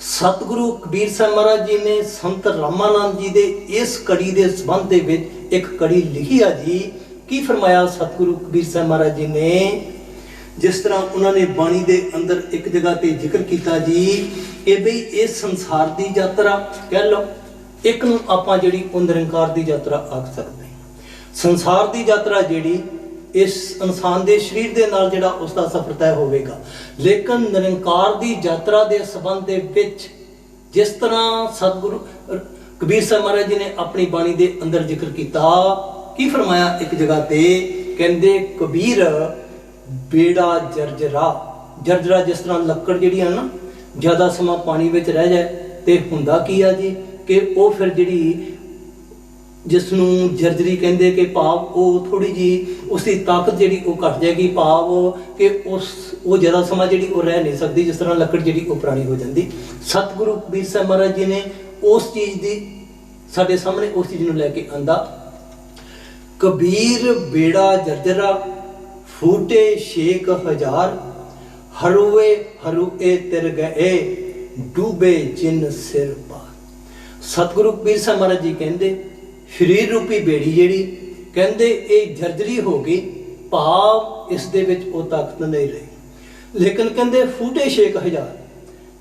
ਸਤਿਗੁਰੂ ਕਬੀਰ ਸਾਹਿਬ ਮਹਾਰਾਜ ਜੀ ਨੇ ਸੰਤ ਰਾਮਾਨੰਦ ਜੀ ਦੇ ਇਸ ਕੜੀ ਦੇ ਸੰਬੰਧ ਦੇ ਵਿੱਚ ਇੱਕ ਕੜੀ ਲਿਖੀ ਆ ਜੀ। ਕੀ ਫਰਮਾਇਆ ਸਤਿਗੁਰੂ ਕਬੀਰ ਸਾਹਿਬ ਮਹਾਰਾਜ ਜੀ ਨੇ? ਜਿਸ ਤਰ੍ਹਾਂ ਉਹਨਾਂ ਨੇ ਬਾਣੀ ਦੇ ਅੰਦਰ ਇੱਕ ਜਗ੍ਹਾ ਤੇ ਜ਼ਿਕਰ ਕੀਤਾ ਜੀ ਕਿ ਬਈ ਇਹ ਸੰਸਾਰ ਦੀ ਯਾਤਰਾ ਕਹਿ ਲਓ, ਇੱਕ ਨੂੰ ਆਪਾਂ ਜਿਹੜੀ ਉਹ ਨਿਰੰਕਾਰ ਦੀ ਯਾਤਰਾ ਆਖ ਸਕਦੇ ਹਾਂ। ਸੰਸਾਰ ਦੀ ਯਾਤਰਾ ਜਿਹੜੀ ਇਸ ਇਨਸਾਨ ਦੇ ਸਰੀਰ ਦੇ ਨਾਲ ਜਿਹੜਾ ਉਸ ਦਾ ਸਫ਼ਰ ਤੈਅ ਹੋਵੇਗਾ, ਲੇਕਿਨ ਨਿਰੰਕਾਰ ਦੀ ਯਾਤਰਾ ਦੇ ਸੰਬੰਧ ਦੇ ਵਿੱਚ ਜਿਸ ਤਰ੍ਹਾਂ ਸਤਿਗੁਰੂ ਕਬੀਰ ਸਾਹਿਬ ਮਹਾਰਾਜ ਜੀ ਨੇ ਆਪਣੀ ਬਾਣੀ ਦੇ ਅੰਦਰ ਜ਼ਿਕਰ ਕੀਤਾ। ਕੀ ਫਰਮਾਇਆ ਇੱਕ ਜਗ੍ਹਾ ਤੇ? ਕਹਿੰਦੇ ਕਬੀਰ ਬੇੜਾ ਜਰਜਰਾ। ਜਰਜਰਾ ਜਿਸ ਤਰ੍ਹਾਂ ਲੱਕੜ ਜਿਹੜੀ ਆ ਨਾ ਜ਼ਿਆਦਾ ਸਮਾਂ ਪਾਣੀ ਵਿੱਚ ਰਹਿ ਜਾਏ ਤੇ ਹੁੰਦਾ ਕੀ ਆ ਜੀ ਕਿ ਉਹ ਫਿਰ ਜਿਹੜੀ ਜਿਸ ਨੂੰ ਜਰਜਰੀ ਕਹਿੰਦੇ ਕਿ ਭਾਵ ਉਹ ਥੋੜੀ ਜੀ ਉਸ ਦੀ ਤਾਕਤ ਜਿਹੜੀ ਉਹ ਘਟ ਜਾਏਗੀ, ਭਾਵ ਕਿ ਉਹ ਜ਼ਿਆਦਾ ਸਮਾਂ ਜਿਹੜੀ ਉਹ ਰਹਿ ਨਹੀਂ ਸਕਦੀ, ਜਿਸ ਤਰ੍ਹਾਂ ਲੱਕੜ ਜਿਹੜੀ ਉਹ ਪੁਰਾਣੀ ਹੋ ਜਾਂਦੀ। ਸਤਿਗੁਰੂ ਕਬੀਰ ਸਾਹਿਬ ਮਹਾਰਾਜ ਜੀ ਨੇ ਉਸ ਚੀਜ਼ ਦੀ ਸਾਡੇ ਸਾਹਮਣੇ ਉਸ ਚੀਜ਼ ਨੂੰ ਲੈ ਕੇ ਆਂਦਾ। ਕਬੀਰ ਬੇੜਾ ਜਰਜਰਾ ਫੂਟੇ 6000, ਹਰੂਏ ਹਰੂਏ ਤਿਰ ਗਏ ਡੂਬੇ ਜਿਨ ਸਿਰ ਪਾਰ। ਸਤਿਗੁਰੂ ਕਬੀਰ ਸਾਹਿਬ ਮਹਾਰਾਜ ਜੀ ਕਹਿੰਦੇ ਸਰੀਰ ਰੂਪੀ ਬੇੜੀ ਜਿਹੜੀ ਕਹਿੰਦੇ ਇਹ ਜਰਜਰੀ ਹੋ ਗਈ, ਭਾਵ ਇਸ ਦੇ ਵਿੱਚ ਉਹ ਤਾਕਤ ਨਹੀਂ ਰਹੀ। ਲੇਕਿਨ ਕਹਿੰਦੇ ਫੂਟੇ 6000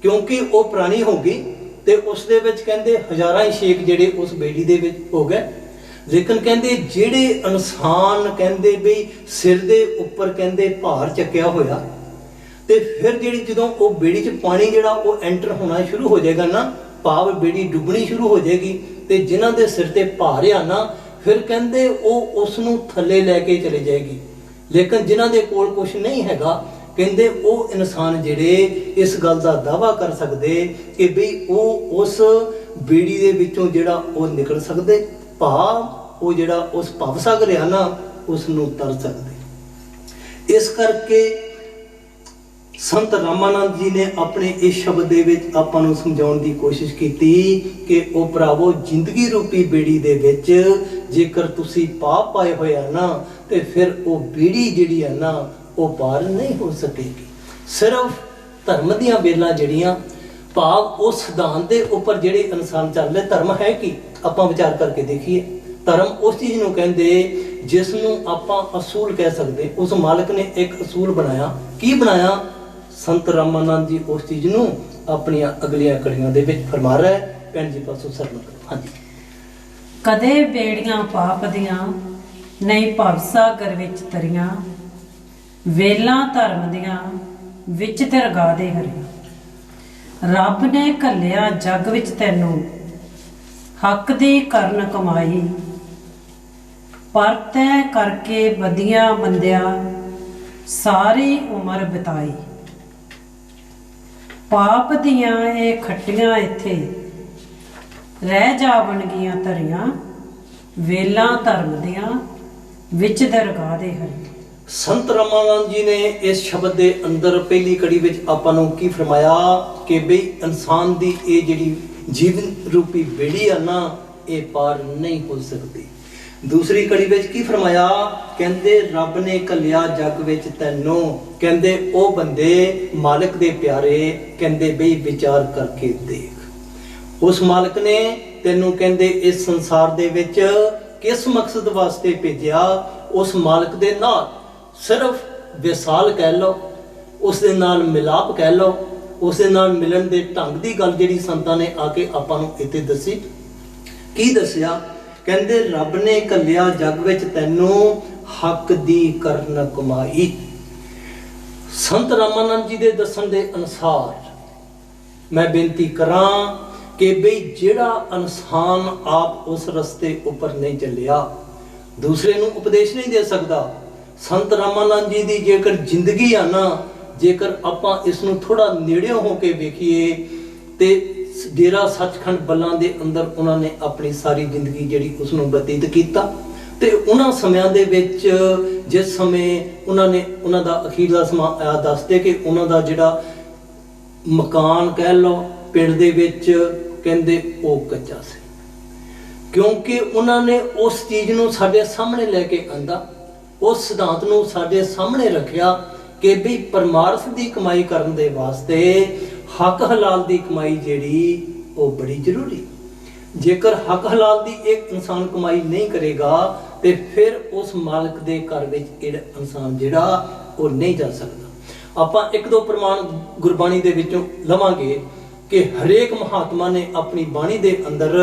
ਕਿਉਂਕਿ ਉਹ ਪੁਰਾਣੀ ਹੋ ਗਈ ਤੇ ਉਸ ਦੇ ਵਿੱਚ ਕਹਿੰਦੇ ਹਜ਼ਾਰਾਂ ਹੀ ਛੇਕ ਜਿਹੜੇ ਉਸ ਬੇੜੀ ਦੇ ਵਿੱਚ ਹੋ ਗਏ। ਲੇਕਿਨ ਕਹਿੰਦੇ ਜਿਹੜੇ ਇਨਸਾਨ ਕਹਿੰਦੇ ਬਈ ਸਿਰ ਦੇ ਉੱਪਰ ਕਹਿੰਦੇ ਭਾਰ ਚੱਕਿਆ ਹੋਇਆ, ਤੇ ਫਿਰ ਜਿਹੜੀ ਜਦੋਂ ਉਹ ਬੇੜੀ 'ਚ ਪਾਣੀ ਜਿਹੜਾ ਉਹ ਐਂਟਰ ਹੋਣਾ ਸ਼ੁਰੂ ਹੋ ਜਾਏਗਾ ਨਾ, ਭਾਵ ਬੇੜੀ ਡੁੱਬਣੀ ਸ਼ੁਰੂ ਹੋ ਜਾਏਗੀ, ਤੇ ਜਿਨ੍ਹਾਂ ਦੇ ਸਿਰ ਤੇ ਭਾਰ ਆ ਨਾ, ਫਿਰ ਕਹਿੰਦੇ ਉਹ ਉਸ ਨੂੰ ਥੱਲੇ ਲੈ ਕੇ ਚਲੇ ਜਾਏਗੀ। ਲੇਕਿਨ ਜਿਨ੍ਹਾਂ ਦੇ ਕੋਲ ਕੁਝ ਨਹੀਂ ਹੈਗਾ, ਕਹਿੰਦੇ ਉਹ ਇਨਸਾਨ ਜਿਹੜੇ ਇਸ ਗੱਲ ਦਾ ਦਾਅਵਾ ਕਰ ਸਕਦੇ ਕਿ ਬਈ ਉਹ ਉਸ ਬੇੜੀ ਦੇ ਵਿੱਚੋਂ ਜਿਹੜਾ ਉਹ ਨਿਕਲ ਸਕਦੇ, ਭਾਵ ਉਹ ਜਿਹੜਾ ਉਸ ਭਵ ਸਾਗਰ ਆ ਨਾ ਉਸ ਨੂੰ ਤਰ ਸਕਦੇ। ਇਸ ਕਰਕੇ ਸੰਤ ਰਾਮਾਨੰਦ ਜੀ ਨੇ ਆਪਣੇ ਇਸ ਸ਼ਬਦ ਦੇ ਵਿੱਚ ਆਪਾਂ ਨੂੰ ਸਮਝਾਉਣ ਦੀ ਕੋਸ਼ਿਸ਼ ਕੀਤੀ ਕਿ ਉਹ ਭਰਾਵੋ, ਜ਼ਿੰਦਗੀ ਰੂਪੀ ਬੇੜੀ ਦੇ ਵਿੱਚ ਜੇਕਰ ਤੁਸੀਂ ਪਾਪ ਪਾਏ ਹੋਏ ਆ ਨਾ, ਤੇ ਫਿਰ ਉਹ ਬੇੜੀ ਜਿਹੜੀ ਆ ਨਾ ਉਹ ਪਾਰ ਨਹੀਂ ਹੋ ਸਕੇਗੀ। ਸਿਰਫ ਧਰਮ ਦੀਆਂ ਵੇਲਾਂ ਜਿਹੜੀਆਂ, ਭਾਵ ਉਸ ਸਿਧਾਂਤ ਦੇ ਉੱਪਰ ਜਿਹੜੇ ਇਨਸਾਨ ਚੱਲਦੇ। ਧਰਮ ਹੈ ਕੀ? ਆਪਾਂ ਵਿਚਾਰ ਕਰਕੇ ਦੇਖੀਏ। ਧਰਮ ਉਸ ਚੀਜ਼ ਨੂੰ ਕਹਿੰਦੇ ਜਿਸ ਨੂੰ ਆਪਾਂ ਅਸੂਲ ਕਹਿ ਸਕਦੇ। ਉਸ ਮਾਲਕ ਨੇ ਇੱਕ ਅਸੂਲ ਬਣਾਇਆ। ਕੀ ਬਣਾਇਆ? ਸੰਤ ਰਾਮਾਨੰਦ ਜੀ ਉਸ ਚੀਜ਼ ਨੂੰ ਆਪਣੀਆਂ ਅਗਲੀਆਂ ਕੜੀਆਂ ਦੇ ਵਿੱਚ ਫਰਮਾ ਰਿਹਾ ਹੈ। ਭੈਣ ਜੀ ਪਾਸੋਂ ਸਰਵਣ ਕਰੋ। ਹਾਂਜੀ। ਕਦੇ ਬੇੜੀਆਂ ਪਾਪ ਦੀਆਂ ਨਹੀਂ ਭਵਸਾਗਰ ਵਿੱਚ ਤਰੀਆਂ, ਵੇਲਾਂ ਧਰਮ ਦੀਆਂ ਵਿੱਚ ਦਰਗਾਹ ਦੇ ਹਰੀਆਂ। ਰੱਬ ਨੇ ਘੱਲਿਆ ਜੱਗ ਵਿੱਚ ਤੈਨੂੰ ਹੱਕ ਦੀ ਕਰਨ ਕਮਾਈ, ਪਰ ਤੈਂ ਕਰਕੇ ਵਧੀਆ ਬੰਦਿਆ ਸਾਰੀ ਉਮਰ ਬਿਤਾਈ। ਪਾਪ ਦੀਆਂ ਇਹ ਖੱਟੀਆਂ ਇੱਥੇ ਰਹਿ ਜਾਵਣਗੀਆਂ ਧਰੀਆਂ, ਵੇਲਾਂ ਧਰਮ ਦੀਆਂ ਵਿੱਚ ਦਰਗਾਹ ਦੇ ਹਰੀਆਂ। ਸੰਤ ਰਾਮਾਨੰਦ ਜੀ ਨੇ ਇਸ ਸ਼ਬਦ ਦੇ ਅੰਦਰ ਪਹਿਲੀ ਕੜੀ ਵਿੱਚ ਆਪਾਂ ਨੂੰ ਕੀ ਫਰਮਾਇਆ ਕਿ ਬਈ ਇਨਸਾਨ ਦੀ ਇਹ ਜਿਹੜੀ ਜੀਵਨ ਰੂਪੀ ਬੇੜੀ ਆ ਨਾ, ਇਹ ਪਾਰ ਨਹੀਂ ਹੋ ਸਕਦੀ। ਦੂਸਰੀ ਕੜੀ ਵਿੱਚ ਕੀ ਫਰਮਾਇਆ? ਕਹਿੰਦੇ ਰੱਬ ਨੇ ਘੱਲਿਆ ਜੱਗ ਵਿੱਚ ਤੈਨੂੰ, ਕਹਿੰਦੇ ਉਹ ਬੰਦੇ ਮਾਲਕ ਦੇ ਪਿਆਰੇ, ਕਹਿੰਦੇ ਬਈ ਵਿਚਾਰ ਕਰਕੇ ਦੇਖ। ਉਸ ਮਾਲਕ ਨੇ ਤੈਨੂੰ ਕਹਿੰਦੇ ਇਸ ਸੰਸਾਰ ਦੇ ਵਿੱਚ ਕਿਸ ਮਕਸਦ ਵਾਸਤੇ ਭੇਜਿਆ? ਉਸ ਮਾਲਕ ਦੇ ਨਾਲ ਸਿਰਫ ਵਿਸਾਲ ਕਹਿ ਲਓ, ਉਸ ਦੇ ਨਾਲ ਮਿਲਾਪ ਕਹਿ ਲਓ, ਉਸ ਦੇ ਨਾਲ ਮਿਲਣ ਦੇ ਢੰਗ ਦੀ ਗੱਲ ਜਿਹੜੀ ਸੰਤਾਂ ਨੇ ਆ ਕੇ ਆਪਾਂ ਨੂੰ ਇੱਥੇ ਦੱਸੀ। ਕੀ ਦੱਸਿਆ? ਕਹਿੰਦੇ ਰੱਬ ਨੇ ਘੱਲਿਆ ਜੱਗ ਵਿੱਚ ਤੈਨੂੰ ਹੱਕ ਦੀ ਕਰਨ ਕਮਾਈ। ਸੰਤ ਰਾਮਾਨੰਦ ਜੀ ਦੇ ਦੱਸਣ ਦੇ ਅਨੁਸਾਰ ਮੈਂ ਬੇਨਤੀ ਕਰਾਂ ਕਿ ਬਈ ਜਿਹੜਾ ਇਨਸਾਨ ਆਪ ਉਸ ਰਸਤੇ ਉੱਪਰ ਨਹੀਂ ਚੱਲਿਆ, ਦੂਸਰੇ ਨੂੰ ਉਪਦੇਸ਼ ਨਹੀਂ ਦੇ ਸਕਦਾ। ਸੰਤ ਰਾਮਾਨੰਦ ਜੀ ਦੀ ਜੇਕਰ ਜ਼ਿੰਦਗੀ ਆ ਨਾ, ਜੇਕਰ ਆਪਾਂ ਇਸ ਨੂੰ ਥੋੜਾ ਨੇੜਿਓਂ ਹੋ ਕੇ ਵੇਖੀਏ, ਤੇ ਡੇਰਾ ਸੱਚਖੰਡ ਬੱਲਾਂ ਦੇ ਅੰਦਰ ਉਹਨਾਂ ਨੇ ਆਪਣੀ ਸਾਰੀ ਜ਼ਿੰਦਗੀ ਜਿਹੜੀ ਉਸ ਨੂੰ ਬਤੀਤ ਕੀਤਾ। ਤੇ ਉਹਨਾਂ ਸਮਿਆਂ ਦੇ ਵਿੱਚ ਜਿਸ ਸਮੇਂ ਉਹਨਾਂ ਦਾ ਅਖੀਰਲਾ ਸਮਾਂ ਆਇਆ, ਦੱਸਦੇ ਕਿ ਉਹਨਾਂ ਦਾ ਜਿਹੜਾ ਮਕਾਨ ਕਹਿ ਲਓ ਪਿੰਡ ਦੇ ਵਿੱਚ, ਕਹਿੰਦੇ ਉਹ ਕੱਚਾ ਸੀ, ਕਿਉਂਕਿ ਉਹਨਾਂ ਨੇ ਉਸ ਚੀਜ਼ ਨੂੰ ਸਾਡੇ ਸਾਹਮਣੇ ਲੈ ਕੇ ਆਂਦਾ, ਉਸ ਸਿਧਾਂਤ ਨੂੰ ਸਾਡੇ ਸਾਹਮਣੇ ਰੱਖਿਆ ਕਿ ਵੀ ਪਰਮਾਰਥ ਦੀ ਕਮਾਈ ਕਰਨ ਦੇ ਵਾਸਤੇ ਹੱਕ ਹਲਾਲ ਦੀ ਕਮਾਈ ਜਿਹੜੀ ਉਹ ਬੜੀ ਜ਼ਰੂਰੀ। ਜੇਕਰ ਹੱਕ ਹਲਾਲ ਦੀ ਇੱਕ ਇਨਸਾਨ ਕਮਾਈ ਨਹੀਂ ਕਰੇਗਾ ਤੇ ਫਿਰ ਉਸ ਮਾਲਕ ਦੇ ਘਰ ਵਿੱਚ ਜਿਹੜਾ ਇਨਸਾਨ ਜਿਹੜਾ ਉਹ ਨਹੀਂ ਜਾ ਸਕਦਾ। ਆਪਾਂ ਇੱਕ ਦੋ ਪ੍ਰਮਾਣ ਗੁਰਬਾਣੀ ਦੇ ਵਿੱਚੋਂ ਲਵਾਂਗੇ ਕਿ ਹਰੇਕ ਮਹਾਤਮਾ ਨੇ ਆਪਣੀ ਬਾਣੀ ਦੇ ਅੰਦਰ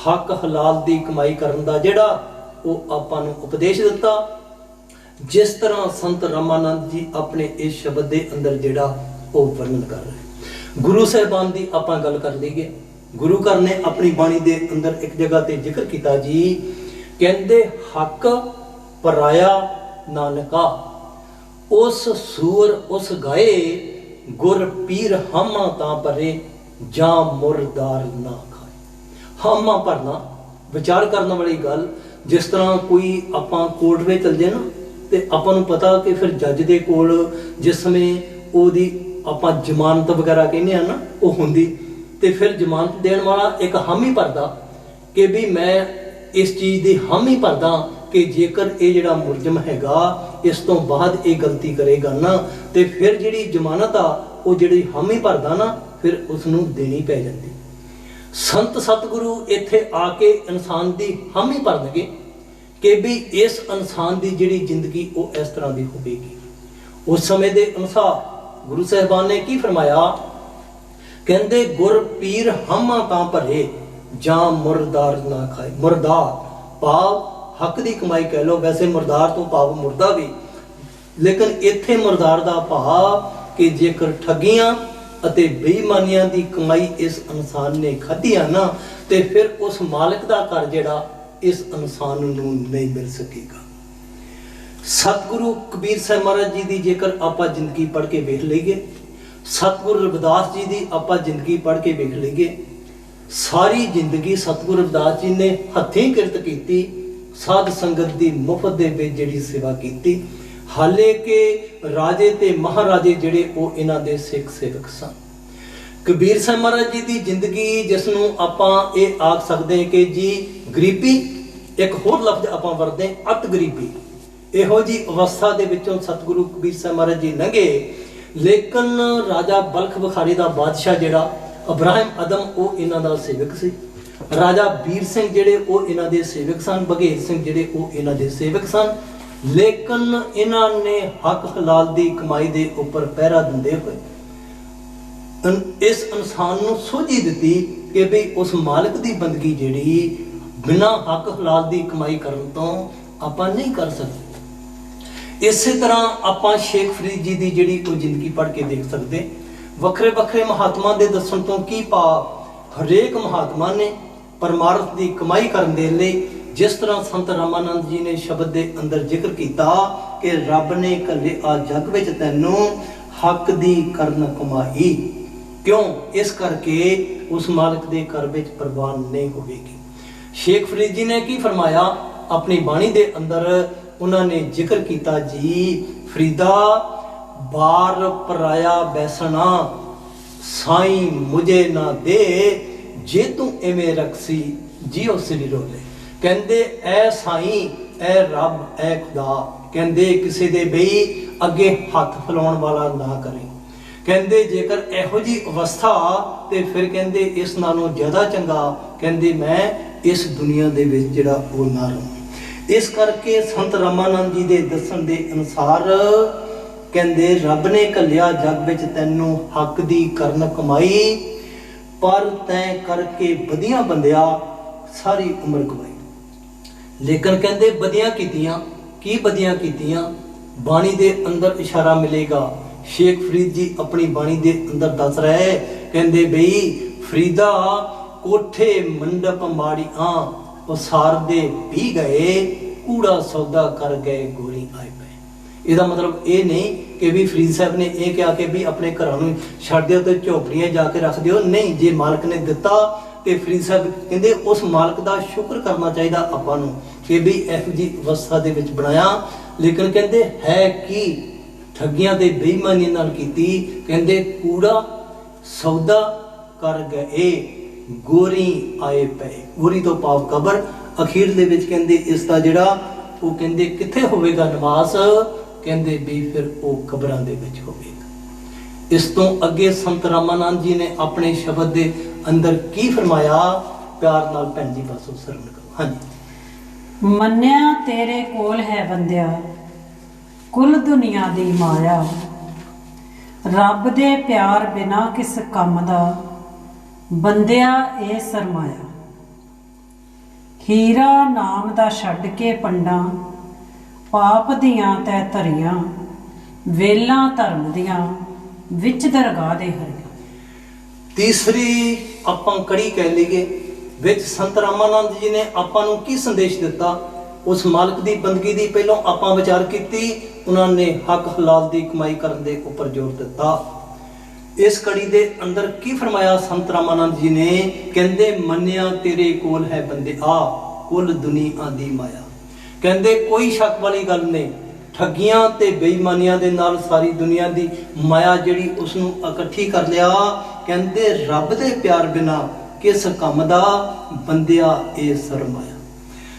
ਹੱਕ ਹਲਾਲ ਦੀ ਕਮਾਈ ਕਰਨ ਦਾ ਜਿਹੜਾ ਉਹ ਆਪਾਂ ਨੂੰ ਉਪਦੇਸ਼ ਦਿੱਤਾ। ਜਿਸ ਤਰ੍ਹਾਂ ਸੰਤ ਰਾਮਾਨੰਦ ਜੀ ਆਪਣੇ ਇਸ ਸ਼ਬਦ ਦੇ ਅੰਦਰ ਜਿਹੜਾ ਉਹ ਵਰਣਨ ਕਰ ਰਹੇ। ਗੁਰੂ ਸਾਹਿਬਾਨ ਦੀ ਆਪਾਂ ਗੱਲ ਕਰ ਲਈਏ। ਗੁਰੂ ਘਰ ਨੇ ਆਪਣੀ ਬਾਣੀ ਦੇ ਅੰਦਰ ਇੱਕ ਜਗ੍ਹਾ ਤੇ ਜ਼ਿਕਰ ਕੀਤਾ ਜੀ, ਕਹਿੰਦੇ ਹੱਕ ਪਰਾਇਆ ਨਾਨਕਾ, ਉਸ ਸੂਰ ਉਸ ਗਾਏ, ਗੁਰ ਪੀਰ ਹਾਮਾ ਤਾਂ ਪਰੇ, ਜਾਂ ਮੁਰਦਾਰ ਨਾ ਖਾਏ। ਹਾਮਾ ਭਰਨਾ ਵਿਚਾਰ ਕਰਨ ਵਾਲੀ ਗੱਲ। ਜਿਸ ਤਰ੍ਹਾਂ ਕੋਈ ਆਪਾਂ ਕੋਰਟ ਵਿੱਚ ਚਲ ਜੇ ਨਾ, ਤੇ ਆਪਾਂ ਨੂੰ ਪਤਾ ਕਿ ਫਿਰ ਜੱਜ ਦੇ ਕੋਲ ਜਿਸ ਸਮੇਂ ਉਹਦੀ ਆਪਾਂ ਜ਼ਮਾਨਤ ਵਗੈਰਾ ਕਹਿੰਦੇ ਆ ਨਾ ਉਹ ਹੁੰਦੀ, ਤੇ ਫਿਰ ਜ਼ਮਾਨਤ ਦੇਣ ਵਾਲਾ ਇੱਕ ਹਾਮੀ ਭਰਦਾ ਕਿ ਵੀ ਮੈਂ ਇਸ ਚੀਜ਼ ਦੀ ਹਾਮੀ ਭਰਦਾ ਕਿ ਜੇਕਰ ਇਹ ਜਿਹੜਾ ਮੁਲਜ਼ਮ ਹੈਗਾ ਇਸ ਤੋਂ ਬਾਅਦ ਇਹ ਗਲਤੀ ਕਰੇਗਾ ਨਾ ਤੇ ਫਿਰ ਜਿਹੜੀ ਜ਼ਮਾਨਤ ਆ ਉਹ ਜਿਹੜੀ ਹਾਮੀ ਭਰਦਾ ਨਾ ਫਿਰ ਉਸ ਨੂੰ ਦੇਣੀ ਪੈ ਜਾਂਦੀ। ਸੰਤ ਸਤਿਗੁਰੂ ਇੱਥੇ ਆ ਕੇ ਇਨਸਾਨ ਦੀ ਹਾਮੀ ਭਰਨਗੇ ਕਿ ਵੀ ਇਸ ਇਨਸਾਨ ਦੀ ਜਿਹੜੀ ਜ਼ਿੰਦਗੀ ਉਹ ਇਸ ਤਰ੍ਹਾਂ ਦੀ ਹੋਵੇਗੀ। ਉਸ ਸਮੇਂ ਦੇ ਅਨੁਸਾਰ ਗੁਰੂ ਸਾਹਿਬਾਨ ਨੇ ਕੀ ਫਰਮਾਇਆ, ਕਹਿੰਦੇ ਗੁਰ ਪੀਰ ਹਾਮਾ ਤਾਂ ਭਰੇ ਜਾਂ ਮੁਰਦਾਰ ਨਾ ਖਾਏ। ਮੁਰਦਾਰ ਭਾਵ ਹੱਕ ਦੀ ਕਮਾਈ ਕਹਿ ਲਓ, ਵੈਸੇ ਮੁਰਦਾਰ ਤੋਂ ਭਾਵ ਮੁਰਦਾ ਵੀ, ਲੇਕਿਨ ਇੱਥੇ ਮੁਰਦਾਰ ਦਾ ਭਾਵ ਕਿ ਜੇਕਰ ਠੱਗੀਆਂ ਅਤੇ ਬੇਈਮਾਨੀਆਂ ਦੀ ਕਮਾਈ ਇਸ ਇਨਸਾਨ ਨੇ ਖਾਧੀਆਂ ਨਾ ਤੇ ਫਿਰ ਉਸ ਮਾਲਕ ਦਾ ਘਰ ਜਿਹੜਾ ਇਸ ਇਨਸਾਨ ਨੂੰ ਨਹੀਂ ਮਿਲ ਸਕੇਗਾ। ਸਤਿਗੁਰੂ ਕਬੀਰ ਸਾਹਿਬ ਮਹਾਰਾਜ ਜੀ ਦੀ ਜੇਕਰ ਆਪਾਂ ਜ਼ਿੰਦਗੀ ਪੜ੍ਹ ਕੇ ਵੇਖ ਲਈਏ, ਸਤਿਗੁਰੂ ਰਵਿਦਾਸ ਜੀ ਦੀ ਆਪਾਂ ਜ਼ਿੰਦਗੀ ਪੜ੍ਹ ਕੇ ਵੇਖ ਲਈਏ, ਸਾਰੀ ਜ਼ਿੰਦਗੀ ਸਤਿਗੁਰੂ ਰਵਿਦਾਸ ਜੀ ਨੇ ਹੱਥੀਂ ਕਿਰਤ ਕੀਤੀ, ਸਾਧ ਸੰਗਤ ਦੀ ਮੁਫਤ ਦੇ ਵਿੱਚ ਜਿਹੜੀ ਸੇਵਾ ਕੀਤੀ। ਹਾਲੇ ਕਿ ਰਾਜੇ ਤੇ ਮਹਾਰਾਜੇ ਜਿਹੜੇ ਉਹ ਇਹਨਾਂ ਦੇ ਸਿੱਖ ਸੇਵਕ ਸਨ। ਕਬੀਰ ਸਾਹਿਬ ਮਹਾਰਾਜ ਜੀ ਦੀ ਜ਼ਿੰਦਗੀ ਜਿਸ ਨੂੰ ਆਪਾਂ ਇਹ ਆਖ ਸਕਦੇ ਹਾਂ ਕਿ ਜੀ ਗਰੀਬੀ, ਇੱਕ ਹੋਰ ਲਫ਼ਜ਼ ਆਪਾਂ ਵਰਤਦੇ ਅਤ ਗਰੀਬੀ, ਇਹੋ ਜੀ ਅਵਸਥਾ ਦੇ ਵਿੱਚੋਂ ਸਤਿਗੁਰੂ ਕਬੀਰ ਸਾਹਿਬ ਮਹਾਰਾਜ ਜੀ ਲੰਘੇ। ਲੇਕਿਨ ਰਾਜਾ ਬਲਖ ਬੁਖਾਰੀ ਦਾ ਬਾਦਸ਼ਾਹ ਜਿਹੜਾ ਇਬਰਾਹਿਮ ਅਦਮ ਉਹ ਇਹਨਾਂ ਦਾ ਸੇਵਕ ਸੀ। ਰਾਜਾ ਵੀਰ ਸਿੰਘ ਜਿਹੜੇ ਉਹ ਇਹਨਾਂ ਦੇ ਸੇਵਕ ਸਨ, ਬਘੇਲ ਸਿੰਘ ਜਿਹੜੇ ਉਹ ਇਹਨਾਂ ਦੇ ਸੇਵਕ ਸਨ। ਲੇਕਿਨ ਇਹਨਾਂ ਨੇ ਹੱਕ ਹਲਾਲ ਦੀ ਕਮਾਈ ਦੇ ਉੱਪਰ ਪਹਿਰਾ ਦਿੰਦੇ ਹੋਏ ਇਸ ਇਨਸਾਨ ਨੂੰ ਸੋਝੀ ਦਿੱਤੀ ਕਿ ਵੀ ਉਸ ਮਾਲਕ ਦੀ ਬੰਦਗੀ ਜਿਹੜੀ ਬਿਨਾਂ ਹੱਕ ਹਲਾਲ ਦੀ ਕਮਾਈ ਕਰਨ ਤੋਂ ਆਪਾਂ ਨਹੀਂ ਕਰ ਸਕਦੇ। ਇਸੇ ਤਰ੍ਹਾਂ ਆਪਾਂ ਸ਼ੇਖ ਫਰੀਦ ਜੀ ਦੀ ਜਿਹੜੀ ਉਹ ਜ਼ਿੰਦਗੀ ਪੜ੍ਹ ਕੇ ਦੇਖ ਸਕਦੇ। ਵੱਖਰੇ ਵੱਖਰੇ ਮਹਾਤਮਾ ਦੇ ਦੱਸਣ ਤੋਂ ਕੀ ਭਾਵ, ਹਰੇਕ ਮਹਾਤਮਾ ਨੇ ਪਰਮਾਰਥ ਦੀ ਕਮਾਈ ਕਰਨ ਦੇ ਲਈ, ਜਿਸ ਤਰ੍ਹਾਂ ਸੰਤ ਰਾਮਾਨੰਦ ਜੀ ਨੇ ਸ਼ਬਦ ਦੇ ਅੰਦਰ ਜ਼ਿਕਰ ਕੀਤਾ ਕਿ ਰੱਬ ਨੇ ਘੱਲਿਆ ਜੱਗ ਵਿੱਚ ਤੈਨੂੰ ਹੱਕ ਦੀ ਕਰਨ ਕਮਾਈ। ਕਿਉਂ? ਇਸ ਕਰਕੇ ਉਸ ਮਾਲਕ ਦੇ ਘਰ ਵਿੱਚ ਪ੍ਰਵਾਨ ਨਹੀਂ ਹੋਵੇਗੀ। ਸ਼ੇਖ ਫਰੀਦ ਜੀ ਨੇ ਕੀ ਫਰਮਾਇਆ ਆਪਣੀ ਬਾਣੀ ਦੇ ਅੰਦਰ, ਉਹਨਾਂ ਨੇ ਜ਼ਿਕਰ ਕੀਤਾ ਜੀ, ਫਰੀਦਾ ਬਾਰ ਪਰਾਇਆ ਬੈਸਣਾ ਸਾਈਂ ਮੁਝੇ ਨਾ ਦੇ, ਜੇ ਤੂੰ ਐਵੇਂ ਰਖਸੀ ਜਿਉ ਸ੍ਰੀ ਰੋਲੇ। ਕਹਿੰਦੇ ਐ ਸਾਈਂ, ਐ ਰੱਬ, ਐ ਖੁਦਾ, ਕਹਿੰਦੇ ਕਿਸੇ ਦੇ ਬਈ ਅੱਗੇ ਹੱਥ ਫੈਲਾਉਣ ਵਾਲਾ ਨਾ ਕਰੇ। ਕਹਿੰਦੇ ਜੇਕਰ ਇਹੋ ਜੀ ਅਵਸਥਾ ਤੇ ਫਿਰ ਕਹਿੰਦੇ ਇਸ ਨਾਲੋਂ ਜ਼ਿਆਦਾ ਚੰਗਾ ਕਹਿੰਦੇ ਮੈਂ ਇਸ ਦੁਨੀਆ ਦੇ ਵਿੱਚ ਜਿਹੜਾ ਉਹ ਨਾ ਰਹਾਂ। ਇਸ ਕਰਕੇ ਸੰਤ ਰਾਮਾਨੰਦ ਜੀ ਦੇ ਦੱਸਣ ਦੇ ਅਨੁਸਾਰ ਕਹਿੰਦੇ ਰੱਬ ਨੇ ਘੱਲਿਆ ਜੱਗ ਵਿੱਚ ਤੈਨੂੰ ਹੱਕ ਦੀ ਕਰਨ ਕਮਾਈ, ਪਰ ਤੈਂ ਕਰਕੇ ਵਧੀਆਂ ਬੰਦਿਆ ਸਾਰੀ ਉਮਰ ਗਵਾਈ। ਲੇਕਿਨ ਕਹਿੰਦੇ ਵਧੀਆਂ ਕੀਤੀਆਂ, ਕੀ ਵਧੀਆਂ ਕੀਤੀਆਂ? ਬਾਣੀ ਦੇ ਅੰਦਰ ਇਸ਼ਾਰਾ ਮਿਲੇਗਾ। ਸ਼ੇਖ ਫਰੀਦ ਜੀ ਆਪਣੀ ਬਾਣੀ ਦੇ ਅੰਦਰ ਦੱਸ ਰਹੇ, ਕਹਿੰਦੇ ਬਈ ਫਰੀਦਾ ਕੋਠੇ ਮੰਡਪ ਮਾੜੀਆਂ ਉਸਾਰਦੇ ਵੀ ਗਏ, ਕੂੜਾ ਸੌਦਾ ਕਰ ਗਏ ਗੋਰੀ ਆਏ ਪਏ। ਇਹਦਾ ਮਤਲਬ ਇਹ ਨਹੀਂ ਕਿ ਵੀ ਫਰੀਦ ਸਾਹਿਬ ਨੇ ਇਹ ਕਿਹਾ ਕਿ ਵੀ ਆਪਣੇ ਘਰਾਂ ਨੂੰ ਛੱਡ ਦਿਓ ਤੇ ਝੋਪੜੀਆਂ ਜਾ ਕੇ ਰੱਖ ਦਿਓ। ਨਹੀਂ, ਜੇ ਮਾਲਕ ਨੇ ਦਿੱਤਾ ਤੇ ਫਰੀਦ ਸਾਹਿਬ ਕਹਿੰਦੇ ਉਸ ਮਾਲਕ ਦਾ ਸ਼ੁਕਰ ਕਰਨਾ ਚਾਹੀਦਾ ਆਪਾਂ ਨੂੰ ਕਿ ਵੀ ਇਹੋ ਜਿਹੀ ਅਵਸਥਾ ਦੇ ਵਿੱਚ ਬਣਾਇਆ। ਲੇਕਿਨ ਕਹਿੰਦੇ ਹੈ ਕੀ ਠੱਗੀਆਂ ਤੇ ਬੇਈਮਾਨੀ ਨਾਲ ਕੀਤੀ। ਕਹਿੰਦੇ ਕੂੜਾ ਸੌਦਾ ਕਰ ਗਏ ਗੋਰੀ ਆਏ ਪਏ। ਗੋਰੀ ਤੋਂ ਭਾਵ ਕਬਰ। ਅਖੀਰ ਦੇ ਵਿੱਚ ਕਹਿੰਦੇ ਇਸ ਦਾ ਜਿਹੜਾ ਉਹ ਕਹਿੰਦੇ ਕਿੱਥੇ ਹੋਵੇਗਾ ਨਿਵਾਸ? ਕਹਿੰਦੇ ਵੀ ਫਿਰ ਉਹ ਕਬਰਾਂ ਦੇ ਵਿੱਚ ਹੋਵੇਗਾ। ਇਸ ਤੋਂ ਅੱਗੇ ਸੰਤ ਰਾਮਾਨੰਦ ਜੀ ਨੇ ਆਪਣੇ ਸ਼ਬਦ ਦੇ ਅੰਦਰ ਕੀ ਫਰਮਾਇਆ? ਪਿਆਰ ਨਾਲ ਭੈਣ ਜੀ ਬਸ ਸਰਵਣ ਕਰੋ। ਹਾਂਜੀ। ਮੰਨਿਆ ਤੇਰੇ ਕੋਲ ਹੈ ਬੰਦਿਆ ਕੁੱਲ ਦੁਨੀਆ ਦੀ ਮਾਇਆ, ਰੱਬ ਦੇ ਪਿਆਰ ਬਿਨਾ ਕਿਸ ਕੰਮ ਦਾ ਬੰਦਿਆ ਇਹ ਸਰਮਾਇਆ। ਹੀਰਾ ਨਾਮ ਦਾ ਛੱਡ ਕੇ ਪੰਡਾਂ ਪਾਪ ਦੀਆਂ ਤੈ ਧਰੀਆਂ, ਵੇਲਾਂ ਧਰਮ ਦੀਆਂ ਵਿੱਚ ਦਰਗਾਹ ਦੇ ਹਰੀਆਂ। ਤੀਸਰੀ ਆਪਾਂ ਕੜੀ ਕਹਿ ਲਈਏ ਵਿੱਚ ਸੰਤ ਰਾਮਾਨੰਦ ਜੀ ਨੇ ਆਪਾਂ ਨੂੰ ਕੀ ਸੰਦੇਸ਼ ਦਿੱਤਾ? ਉਸ ਮਾਲਕ ਦੀ ਬੰਦਗੀ ਦੀ ਪਹਿਲਾਂ ਆਪਾਂ ਵਿਚਾਰ ਕੀਤੀ, ਉਹਨਾਂ ਨੇ ਹੱਕ ਹਲਾਲ ਦੀ ਕਮਾਈ ਕਰਨ ਦੇ ਉੱਪਰ ਜ਼ੋਰ ਦਿੱਤਾ। ਇਸ ਕੜੀ ਦੇ ਅੰਦਰ ਕੀ ਫਰਮਾਇਆ ਸੰਤ ਰਾਮਾਨੰਦ ਜੀ ਨੇ? ਕਹਿੰਦੇ ਮੰਨਿਆ ਤੇਰੇ ਕੋਲ ਹੈ ਬੰਦਿਆ ਕੁੱਲ ਦੁਨੀਆ ਦੀ ਮਾਇਆ। ਕਹਿੰਦੇ ਕੋਈ ਸ਼ੱਕ ਵਾਲੀ ਗੱਲ ਨਹੀਂ, ਠੱਗੀਆਂ ਤੇ ਬੇਈਮਾਨੀਆਂ ਦੇ ਨਾਲ ਸਾਰੀ ਦੁਨੀਆ ਦੀ ਮਾਇਆ ਜਿਹੜੀ ਉਸ ਨੂੰ ਇਕੱਠੀ ਕਰ ਲਿਆ। ਕਹਿੰਦੇ ਰੱਬ ਦੇ ਪਿਆਰ ਬਿਨਾ ਕਿਸ ਕੰਮ ਦਾ ਬੰਦਿਆ ਇਹ ਸਰਮਾਇਆ।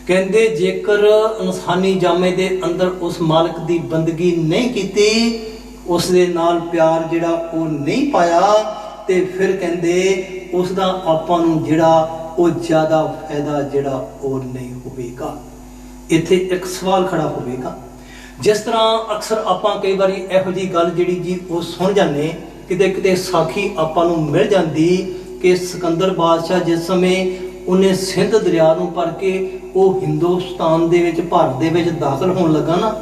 ਕਹਿੰਦੇ ਜੇਕਰ ਇਨਸਾਨੀ ਜਾਮੇ ਦੇ ਅੰਦਰ ਉਸ ਮਾਲਕ ਦੀ ਬੰਦਗੀ ਨਹੀਂ ਕੀਤੀ, ਉਸ ਦੇ ਨਾਲ ਪਿਆਰ ਜਿਹੜਾ ਉਹ ਨਹੀਂ ਪਾਇਆ, ਤੇ ਫਿਰ ਕਹਿੰਦੇ ਉਸ ਦਾ ਆਪਾਂ ਨੂੰ ਜਿਹੜਾ ਉਹ ਜ਼ਿਆਦਾ ਫਾਇਦਾ ਜਿਹੜਾ ਉਹ ਨਹੀਂ ਹੋਵੇਗਾ। ਇੱਥੇ ਇੱਕ ਸਵਾਲ ਖੜਾ ਹੋਵੇਗਾ। ਜਿਸ ਤਰ੍ਹਾਂ ਅਕਸਰ ਆਪਾਂ ਕਈ ਵਾਰੀ ਇਹੋ ਜਿਹੀ ਗੱਲ ਜਿਹੜੀ ਜੀ ਉਹ ਸੁਣ ਜਾਂਦੇ, ਕਿਤੇ ਕਿਤੇ ਸਾਖੀ ਆਪਾਂ ਨੂੰ ਮਿਲ ਜਾਂਦੀ ਕਿ ਸਿਕੰਦਰ ਬਾਦਸ਼ਾਹ ਜਿਸ ਸਮੇਂ ਉਹਨੇ ਸਿੰਧ ਦਰਿਆ ਨੂੰ ਭਰ ਕੇ ਉਹ ਹਿੰਦੁਸਤਾਨ ਦੇ ਵਿੱਚ, ਭਾਰਤ ਦੇ ਵਿੱਚ ਦਾਖਲ ਹੋਣ ਲੱਗਾ ਨਾ,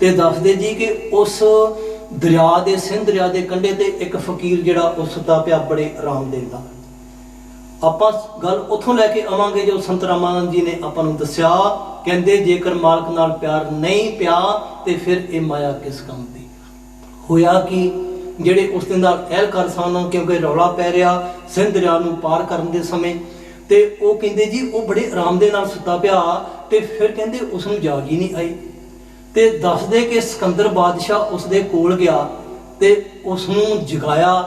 ਤੇ ਦੱਸਦੇ ਜੀ ਕਿ ਉਸ ਦਰਿਆ ਦੇ, ਸਿੰਧ ਦਰਿਆ ਦੇ ਕੰਢੇ ਤੇ ਇੱਕ ਫਕੀਰ ਜਿਹੜਾ ਉਹ ਸੁੱਤਾ ਪਿਆ ਬੜੇ ਆਰਾਮ ਦੇ ਨਾਲ। ਆਪਾਂ ਗੱਲ ਉੱਥੋਂ ਲੈ ਕੇ ਆਵਾਂਗੇ ਜੋ ਸੰਤ ਰਾਮਾਨੰਦ ਜੀ ਨੇ ਆਪਾਂ ਨੂੰ ਦੱਸਿਆ। ਕਹਿੰਦੇ ਜੇਕਰ ਮਾਲਕ ਨਾਲ ਪਿਆਰ ਨਹੀਂ ਪਿਆ ਤੇ ਫਿਰ ਇਹ ਮਾਇਆ ਕਿਸ ਕੰਮ ਦੀ। ਹੋਇਆ ਕਿ ਜਿਹੜੇ ਉਸ ਦੇ ਨਾਲ ਅਹਿਲਕਾਰ ਸਨ, ਕਿਉਂਕਿ ਰੌਲਾ ਪੈ ਰਿਹਾ ਸਿੰਧ ਦਰਿਆ ਨੂੰ ਪਾਰ ਕਰਨ ਦੇ ਸਮੇਂ, ਤੇ ਉਹ ਕਹਿੰਦੇ ਜੀ ਉਹ ਬੜੇ ਆਰਾਮ ਦੇ ਨਾਲ ਸੁੱਤਾ ਪਿਆ, ਤੇ ਫਿਰ ਕਹਿੰਦੇ ਉਸ ਨੂੰ ਜਾਗ ਹੀ ਨਹੀਂ ਆਈ। ਤੇ ਦੱਸਦੇ ਕਿ ਸਿਕੰਦਰ ਬਾਦਸ਼ਾਹ ਉਸ ਦੇ ਕੋਲ ਗਿਆ ਤੇ ਉਸ ਨੂੰ ਜਗਾਇਆ,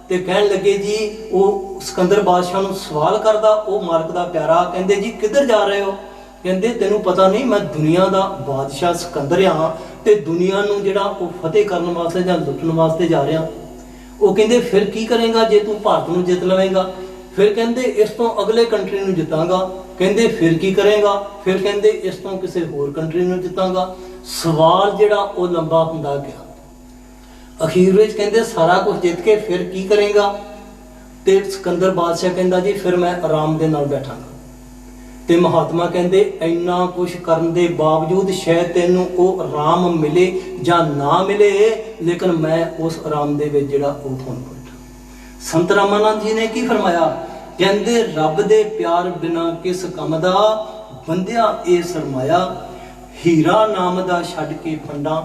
ਤੇ ਕਹਿਣ ਲੱਗੇ ਜੀ, ਉਹ ਸਿਕੰਦਰ ਬਾਦਸ਼ਾਹ ਨੂੰ ਸਵਾਲ ਕਰਦਾ, ਉਹ ਮਾਲਕ ਦਾ ਪਿਆਰਾ, ਕਹਿੰਦੇ ਜੀ ਕਿੱਧਰ ਜਾ ਰਹੇ ਹੋ? ਕਹਿੰਦੇ ਤੈਨੂੰ ਪਤਾ ਨਹੀਂ ਮੈਂ ਦੁਨੀਆ ਦਾ ਬਾਦਸ਼ਾਹ ਸਿਕੰਦਰ ਹਾਂ, ਤੇ ਦੁਨੀਆ ਨੂੰ ਜਿਹੜਾ ਉਹ ਫਤਿਹ ਕਰਨ ਵਾਸਤੇ ਜਾਂ ਲੁੱਟਣ ਵਾਸਤੇ ਜਾ ਰਿਹਾ। ਉਹ ਕਹਿੰਦੇ ਫਿਰ ਕੀ ਕਰੇਗਾ ਜੇ ਤੂੰ ਭਾਰਤ ਨੂੰ ਜਿੱਤ ਲਵੇਂਗਾ? ਫਿਰ ਕਹਿੰਦੇ ਇਸ ਤੋਂ ਅਗਲੇ ਕੰਟਰੀ ਨੂੰ ਜਿੱਤਾਂਗਾ। ਕਹਿੰਦੇ ਫਿਰ ਕੀ ਕਰੇਗਾ? ਫਿਰ ਕਹਿੰਦੇ ਇਸ ਤੋਂ ਕਿਸੇ ਹੋਰ ਕੰਟਰੀ ਨੂੰ ਜਿੱਤਾਂਗਾ। ਸਵਾਲ ਜਿਹੜਾ ਉਹ ਲੰਬਾ ਹੁੰਦਾ ਗਿਆ। ਅਖੀਰ ਵਿੱਚ ਕਹਿੰਦੇ ਸਾਰਾ ਕੁਝ ਜਿੱਤ ਕੇ ਫਿਰ ਕੀ ਕਰੇਗਾ? ਤੇ ਸਿਕੰਦਰ ਬਾਦਸ਼ਾਹ ਕਹਿੰਦਾ ਜੀ ਫਿਰ ਮੈਂ ਆਰਾਮ ਦੇ ਨਾਲ ਬੈਠਾਂਗਾ। ਤੇ ਮਹਾਤਮਾ ਕਹਿੰਦੇ ਇੰਨਾ ਕੁਝ ਕਰਨ ਦੇ ਬਾਵਜੂਦ ਸ਼ਾਇਦ ਤੈਨੂੰ ਉਹ ਆਰਾਮ ਮਿਲੇ ਜਾਂ ਨਾ ਮਿਲੇ, ਲੇਕਿਨ ਮੈਂ ਉਸ ਆਰਾਮ ਦੇ ਵਿੱਚ ਜਿਹੜਾ ਉਹ ਹੁਣ ਬੈਠਾ। ਸੰਤ ਰਾਮਾਨੰਦ ਜੀ ਨੇ ਕੀ ਫਰਮਾਇਆ? ਕਹਿੰਦੇ ਰੱਬ ਦੇ ਪਿਆਰ ਬਿਨਾ ਕਿਸ ਕੰਮ ਦਾ, ਬੰਦਿਆ ਇਹ ਸਰਮਾਇਆ, ਹੀਰਾ ਨਾਮ ਦਾ ਛੱਡ ਕੇ ਫੰਡਾਂ,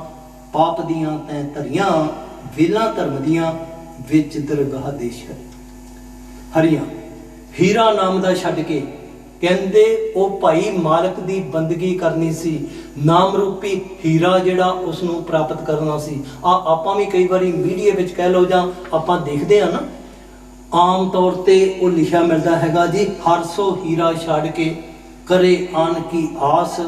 ਪਾਪ ਦੀਆਂ ਤੈਂ ਧਰੀਆਂ, ਵੇਲਾਂ ਧਰਮ ਦੀਆਂ ਵਿੱਚ ਦਰਗਾਹ ਦੇ ਹਰੀਆਂ। ਹੀਰਾ ਨਾਮ ਦਾ ਛੱਡ ਕੇ, ਕਹਿੰਦੇ ਉਹ ਭਾਈ ਮਾਲਕ ਦੀ ਬੰਦਗੀ ਕਰਨੀ ਸੀ, ਨਾਮ ਰੂਪੀ ਹੀਰਾ ਜਿਹੜਾ ਉਸ ਨੂੰ ਪ੍ਰਾਪਤ ਕਰਨਾ ਸੀ। ਆਪਾਂ ਵੀ ਕਈ ਵਾਰੀ ਮੀਡੀਆ ਵਿੱਚ ਕਹਿ ਲਓ ਜਾਂ ਆਪਾਂ ਦੇਖਦੇ ਹਾਂ ਨਾ, ਆਮ ਤੌਰ ਤੇ ਉਹ ਲਿਖਿਆ ਮਿਲਦਾ ਹੈਗਾ ਜੀ, ਹਰ ਸੋ ਹੀਰਾ ਛੱਡ ਕੇ ਕਰੇ ਆਨ ਕੀ ਆਸ,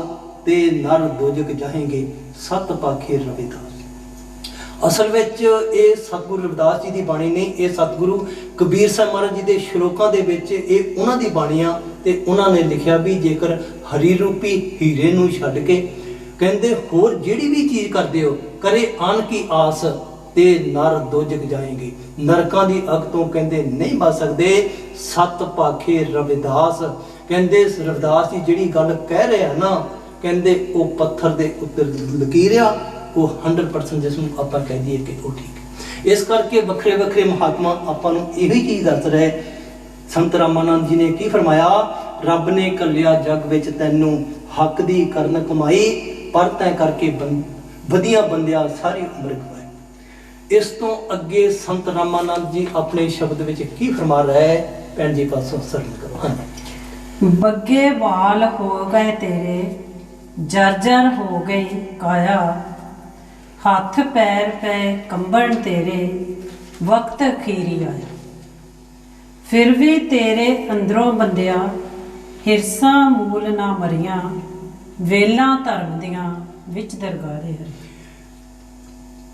ਤੇ ਨਰ ਦੋਜਕ ਜਾਹੇਂਗੇ ਸਤ ਪਾਖੇ ਰਵਿਦਾਸ। ਅਸਲ ਵਿੱਚ ਇਹ ਸਤਿਗੁਰੂ ਰਵਿਦਾਸ ਜੀ ਦੀ ਬਾਣੀ ਨਹੀਂ, ਇਹ ਸਤਿਗੁਰੂ ਕਬੀਰ ਸਾਹਿਬ ਮਹਾਰਾਜ ਜੀ ਦੇ ਸ਼ਲੋਕਾਂ ਦੇ ਵਿੱਚ ਇਹ ਉਹਨਾਂ ਦੀ ਬਾਣੀ ਆ। ਤੇ ਉਹਨਾਂ ਨੇ ਲਿਖਿਆ ਵੀ ਜੇਕਰ ਹਰੀ ਰੂਪੀ ਹੀਰੇ ਨੂੰ ਛੱਡ ਕੇ, ਕਹਿੰਦੇ ਹੋਰ ਜਿਹੜੀ ਵੀ ਚੀਜ਼ ਕਰਦੇ ਹੋ, ਕਰੇ ਆਨ ਕੀ ਆਸ, ਤੇ ਨਰ ਦੋਜਕ ਜਾਏਂਗੇ, ਨਰਕਾਂ ਦੀ ਅੱਗ ਤੋਂ ਕਹਿੰਦੇ ਨਹੀਂ ਬਚ ਸਕਦੇ। ਸਤ ਪਾਖੇ ਰਵਿਦਾਸ, ਕਹਿੰਦੇ ਰਵਿਦਾਸ ਜੀ ਜਿਹੜੀ ਗੱਲ ਕਹਿ ਰਹੇ ਆ ਨਾ, ਕਹਿੰਦੇ ਉਹ ਪੱਥਰ ਦੇ ਉੱਤੇ ਲਕੀਰ ਆ, ਉਹ 100% ਜਿਸ ਨੂੰ ਆਪਾਂ ਕਹਿ ਦਈਏ ਕਿ ਉਹ ਠੀਕ ਹੈ। ਇਸ ਕਰਕੇ ਵੱਖਰੇ ਵੱਖਰੇ ਮਹਾਤਮਾ ਆਪਾਂ ਨੂੰ ਇਹੀ ਚੀਜ਼ ਦੱਸ ਰਹੇ। ਸੰਤ ਰਾਮਾਨੰਦ ਜੀ ਨੇ ਕੀ ਫਰਮਾਇਆ? ਰੱਬ ਨੇ ਘੱਲਿਆ ਜੱਗ ਵਿੱਚ ਤੈਨੂੰ, ਹੱਕ ਦੀ ਕਰਨ ਕਮਾਈ, ਪਰ ਤੈਂ ਕਰਕੇ ਵਧੀਆ ਬੰਦਿਆ ਸਾਰੀ ਉਮਰ ਕਮਾਈ। ਇਸ ਤੋਂ ਅੱਗੇ ਸੰਤ ਰਾਮਾਨੰਦ ਜੀ ਆਪਣੇ ਸ਼ਬਦ ਵਿੱਚ ਕੀ ਫਰਮਾ ਰਹੇ? ਭੈਣ ਜੀ ਪਾਸੋਂ ਸਰਲ ਕਰੋ। ਬੱਗੇ ਵਾਲ ਹੋ ਗਏ ਤੇਰੇ, ਜਰਜਰ ਹੋ ਗਈ ਕਾਇਆ, ਹੱਥ ਪੈਰ ਪੈ ਕੰਬਣ ਤੇਰੇ, ਵਕਤ ਅਖੀਰੀ ਆਇਆ। ਫਿਰ ਵੀ ਤੇਰੇ ਅੰਦਰੋਂ ਬੰਦਿਆ, ਹਿਰਸਾਂ ਮੂਲ ਨਾ ਮਰੀਆਂ, ਵੇਲਾਂ ਧਰਮ ਦੀਆਂ ਵਿੱਚ ਦਰਗਾਹ ਦੇ ਹਰੀ।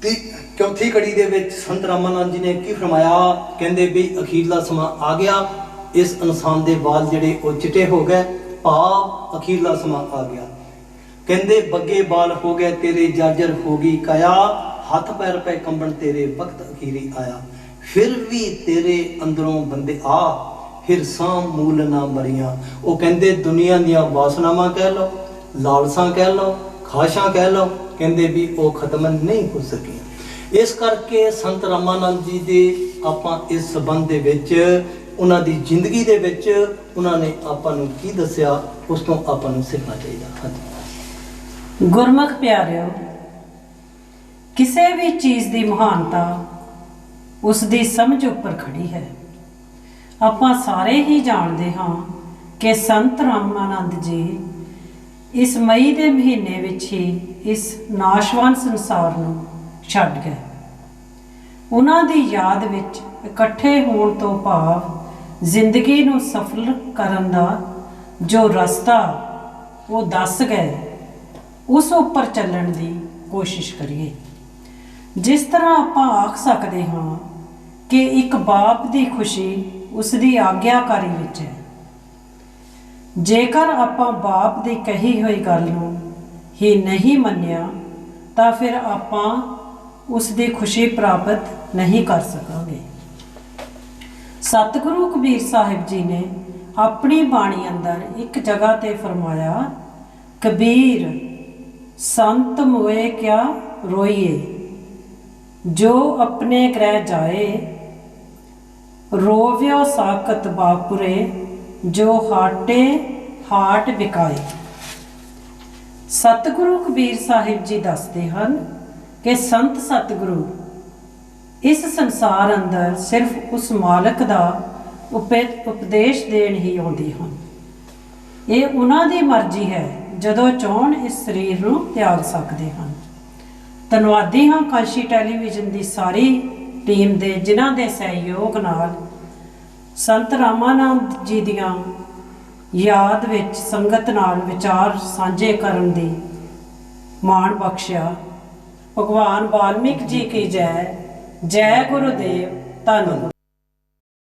ਤੇ ਚੌਥੀ ਕੜੀ ਦੇ ਵਿੱਚ ਸੰਤ ਰਾਮਾਨੰਦ ਜੀ ਨੇ ਕੀ ਫਰਮਾਇਆ? ਕਹਿੰਦੇ ਵੀ ਅਖੀਰਲਾ ਸਮਾਂ ਆ ਗਿਆ, ਇਸ ਇਨਸਾਨ ਦੇ ਵਾਲ ਜਿਹੜੇ ਉਹ ਚਿੱਟੇ ਹੋ ਗਏ, ਭਾਵ ਅਖੀਰਲਾ ਸਮਾਂ ਆ ਗਿਆ। ਕਹਿੰਦੇ ਬੱਗੇ ਬਾਲ ਹੋ ਗਏ ਤੇਰੇ, ਜਰਜਰ ਹੋ ਗਈ ਕਾਇਆ, ਹੱਥ ਪੈਰ ਪੈ ਕੰਬਣ ਤੇਰੇ, ਵਕਤ ਅਖੀਰੀ ਆਇਆ। ਫਿਰ ਵੀ ਤੇਰੇ ਅੰਦਰੋਂ ਬੰਦੇ ਆ, ਹਿਰਸਾਂ ਮੂਲ ਨਾ ਮਰੀਆਂ। ਉਹ ਕਹਿੰਦੇ ਦੁਨੀਆ ਦੀਆਂ ਵਾਸਨਾਵਾਂ ਕਹਿ ਲਓ, ਲਾਲਸਾਂ ਕਹਿ ਲਓ, ਖਾਸ਼ਾਂ ਕਹਿ ਲਓ, ਕਹਿੰਦੇ ਵੀ ਉਹ ਖਤਮ ਨਹੀਂ ਹੋ ਸਕੀਆਂ। ਇਸ ਕਰਕੇ ਸੰਤ ਰਾਮਾਨੰਦ ਜੀ ਦੇ ਆਪਾਂ ਇਸ ਸੰਬੰਧ ਦੇ ਵਿੱਚ, ਉਹਨਾਂ ਦੀ ਜ਼ਿੰਦਗੀ ਦੇ ਵਿੱਚ ਉਹਨਾਂ ਨੇ ਆਪਾਂ ਨੂੰ ਕੀ ਦੱਸਿਆ, ਉਸ ਤੋਂ ਆਪਾਂ ਨੂੰ ਸਿੱਖਣਾ ਚਾਹੀਦਾ। ਹਾਂਜੀ ਗੁਰਮੁਖ ਪਿਆਰਿਓ, ਕਿਸੇ ਵੀ ਚੀਜ਼ ਦੀ ਮਹਾਨਤਾ ਉਸ ਦੀ ਸਮਝ ਉੱਪਰ ਖੜੀ ਹੈ। ਆਪਾਂ ਸਾਰੇ ਹੀ ਜਾਣਦੇ ਹਾਂ ਕਿ ਸੰਤ ਰਾਮਾਨੰਦ ਜੀ ਇਸ ਮਈ ਦੇ ਮਹੀਨੇ ਵਿੱਚ ਹੀ ਇਸ ਨਾਸ਼ਵਾਨ ਸੰਸਾਰ ਨੂੰ ਛੱਡ ਗਏ। ਉਹਨਾਂ ਦੀ ਯਾਦ ਵਿੱਚ ਇਕੱਠੇ ਹੋਣ ਤੋਂ ਭਾਵ ਜ਼ਿੰਦਗੀ ਨੂੰ ਸਫਲ ਕਰਨ ਦਾ ਜੋ ਰਸਤਾ ਉਹ ਦੱਸ ਗਏ ਉਸ ਉੱਪਰ ਚੱਲਣ ਦੀ ਕੋਸ਼ਿਸ਼ ਕਰੀਏ। ਜਿਸ ਤਰ੍ਹਾਂ ਆਪਾਂ ਆਖ ਸਕਦੇ ਹਾਂ ਕਿ ਇੱਕ ਬਾਪ ਦੀ ਖੁਸ਼ੀ ਉਸ ਦੀ ਆਗਿਆਕਾਰੀ ਵਿੱਚ ਹੈ। ਜੇਕਰ ਆਪਾਂ ਬਾਪ ਦੀ ਕਹੀ ਹੋਈ ਗੱਲ ਨੂੰ ਹੀ ਨਹੀਂ ਮੰਨਿਆ ਤਾਂ ਫਿਰ ਆਪਾਂ ਉਸ ਦੀ ਖੁਸ਼ੀ ਪ੍ਰਾਪਤ ਨਹੀਂ ਕਰ ਸਕਾਂਗੇ। ਸਤਿਗੁਰੂ ਕਬੀਰ ਸਾਹਿਬ ਜੀ ਨੇ ਆਪਣੀ ਬਾਣੀ ਅੰਦਰ ਇੱਕ ਜਗ੍ਹਾ ਤੇ ਫਰਮਾਇਆ, ਕਬੀਰ ਸੰਤ ਮੋਏ ਕਿਆ ਰੋਈਏ, ਜੋ ਆਪਣੇ ਗ੍ਰਹਿ ਜਾਏ, ਰੋਵਿਓ ਸਾਕਤ ਬਾਪੁਰੇ, ਜੋ ਹਾਟੇ ਹਾਟ ਵਿਕਾਏ। ਸਤਿਗੁਰੂ ਕਬੀਰ ਸਾਹਿਬ ਜੀ ਦੱਸਦੇ ਹਨ ਕਿ ਸੰਤ ਸਤਿਗੁਰੂ ਇਸ ਸੰਸਾਰ ਅੰਦਰ ਸਿਰਫ ਉਸ ਮਾਲਕ ਦਾ ਉਪਦੇਸ਼ ਦੇਣ ਹੀ ਆਉਂਦੇ ਹਨ। ਇਹ ਉਹਨਾਂ ਦੀ ਮਰਜ਼ੀ ਹੈ, ਜਦੋਂ ਚਾਹਣ ਇਸ ਸਰੀਰ ਨੂੰ ਤਿਆਗ ਸਕਦੇ ਹਨ। ਧੰਨਵਾਦੀ ਹਾਂ ਕਲਸ਼ੀ ਟੈਲੀਵਿਜ਼ਨ ਦੀ ਸਾਰੀ ਟੀਮ ਦੇ, ਜਿਨ੍ਹਾਂ ਦੇ ਸਹਿਯੋਗ ਨਾਲ ਸੰਤ ਰਾਮਾਨੰਦ ਜੀ ਦੀਆਂ ਯਾਦ ਵਿੱਚ ਸੰਗਤ ਨਾਲ ਵਿਚਾਰ ਸਾਂਝੇ ਕਰਨ ਦੀ ਮਾਣ ਬਖਸ਼ਿਆ। ਭਗਵਾਨ ਵਾਲਮੀਕ ਜੀ ਕੀ ਜੈ। ਜੈ ਗੁਰੂਦੇਵ। ਧੰਨਵਾਦ।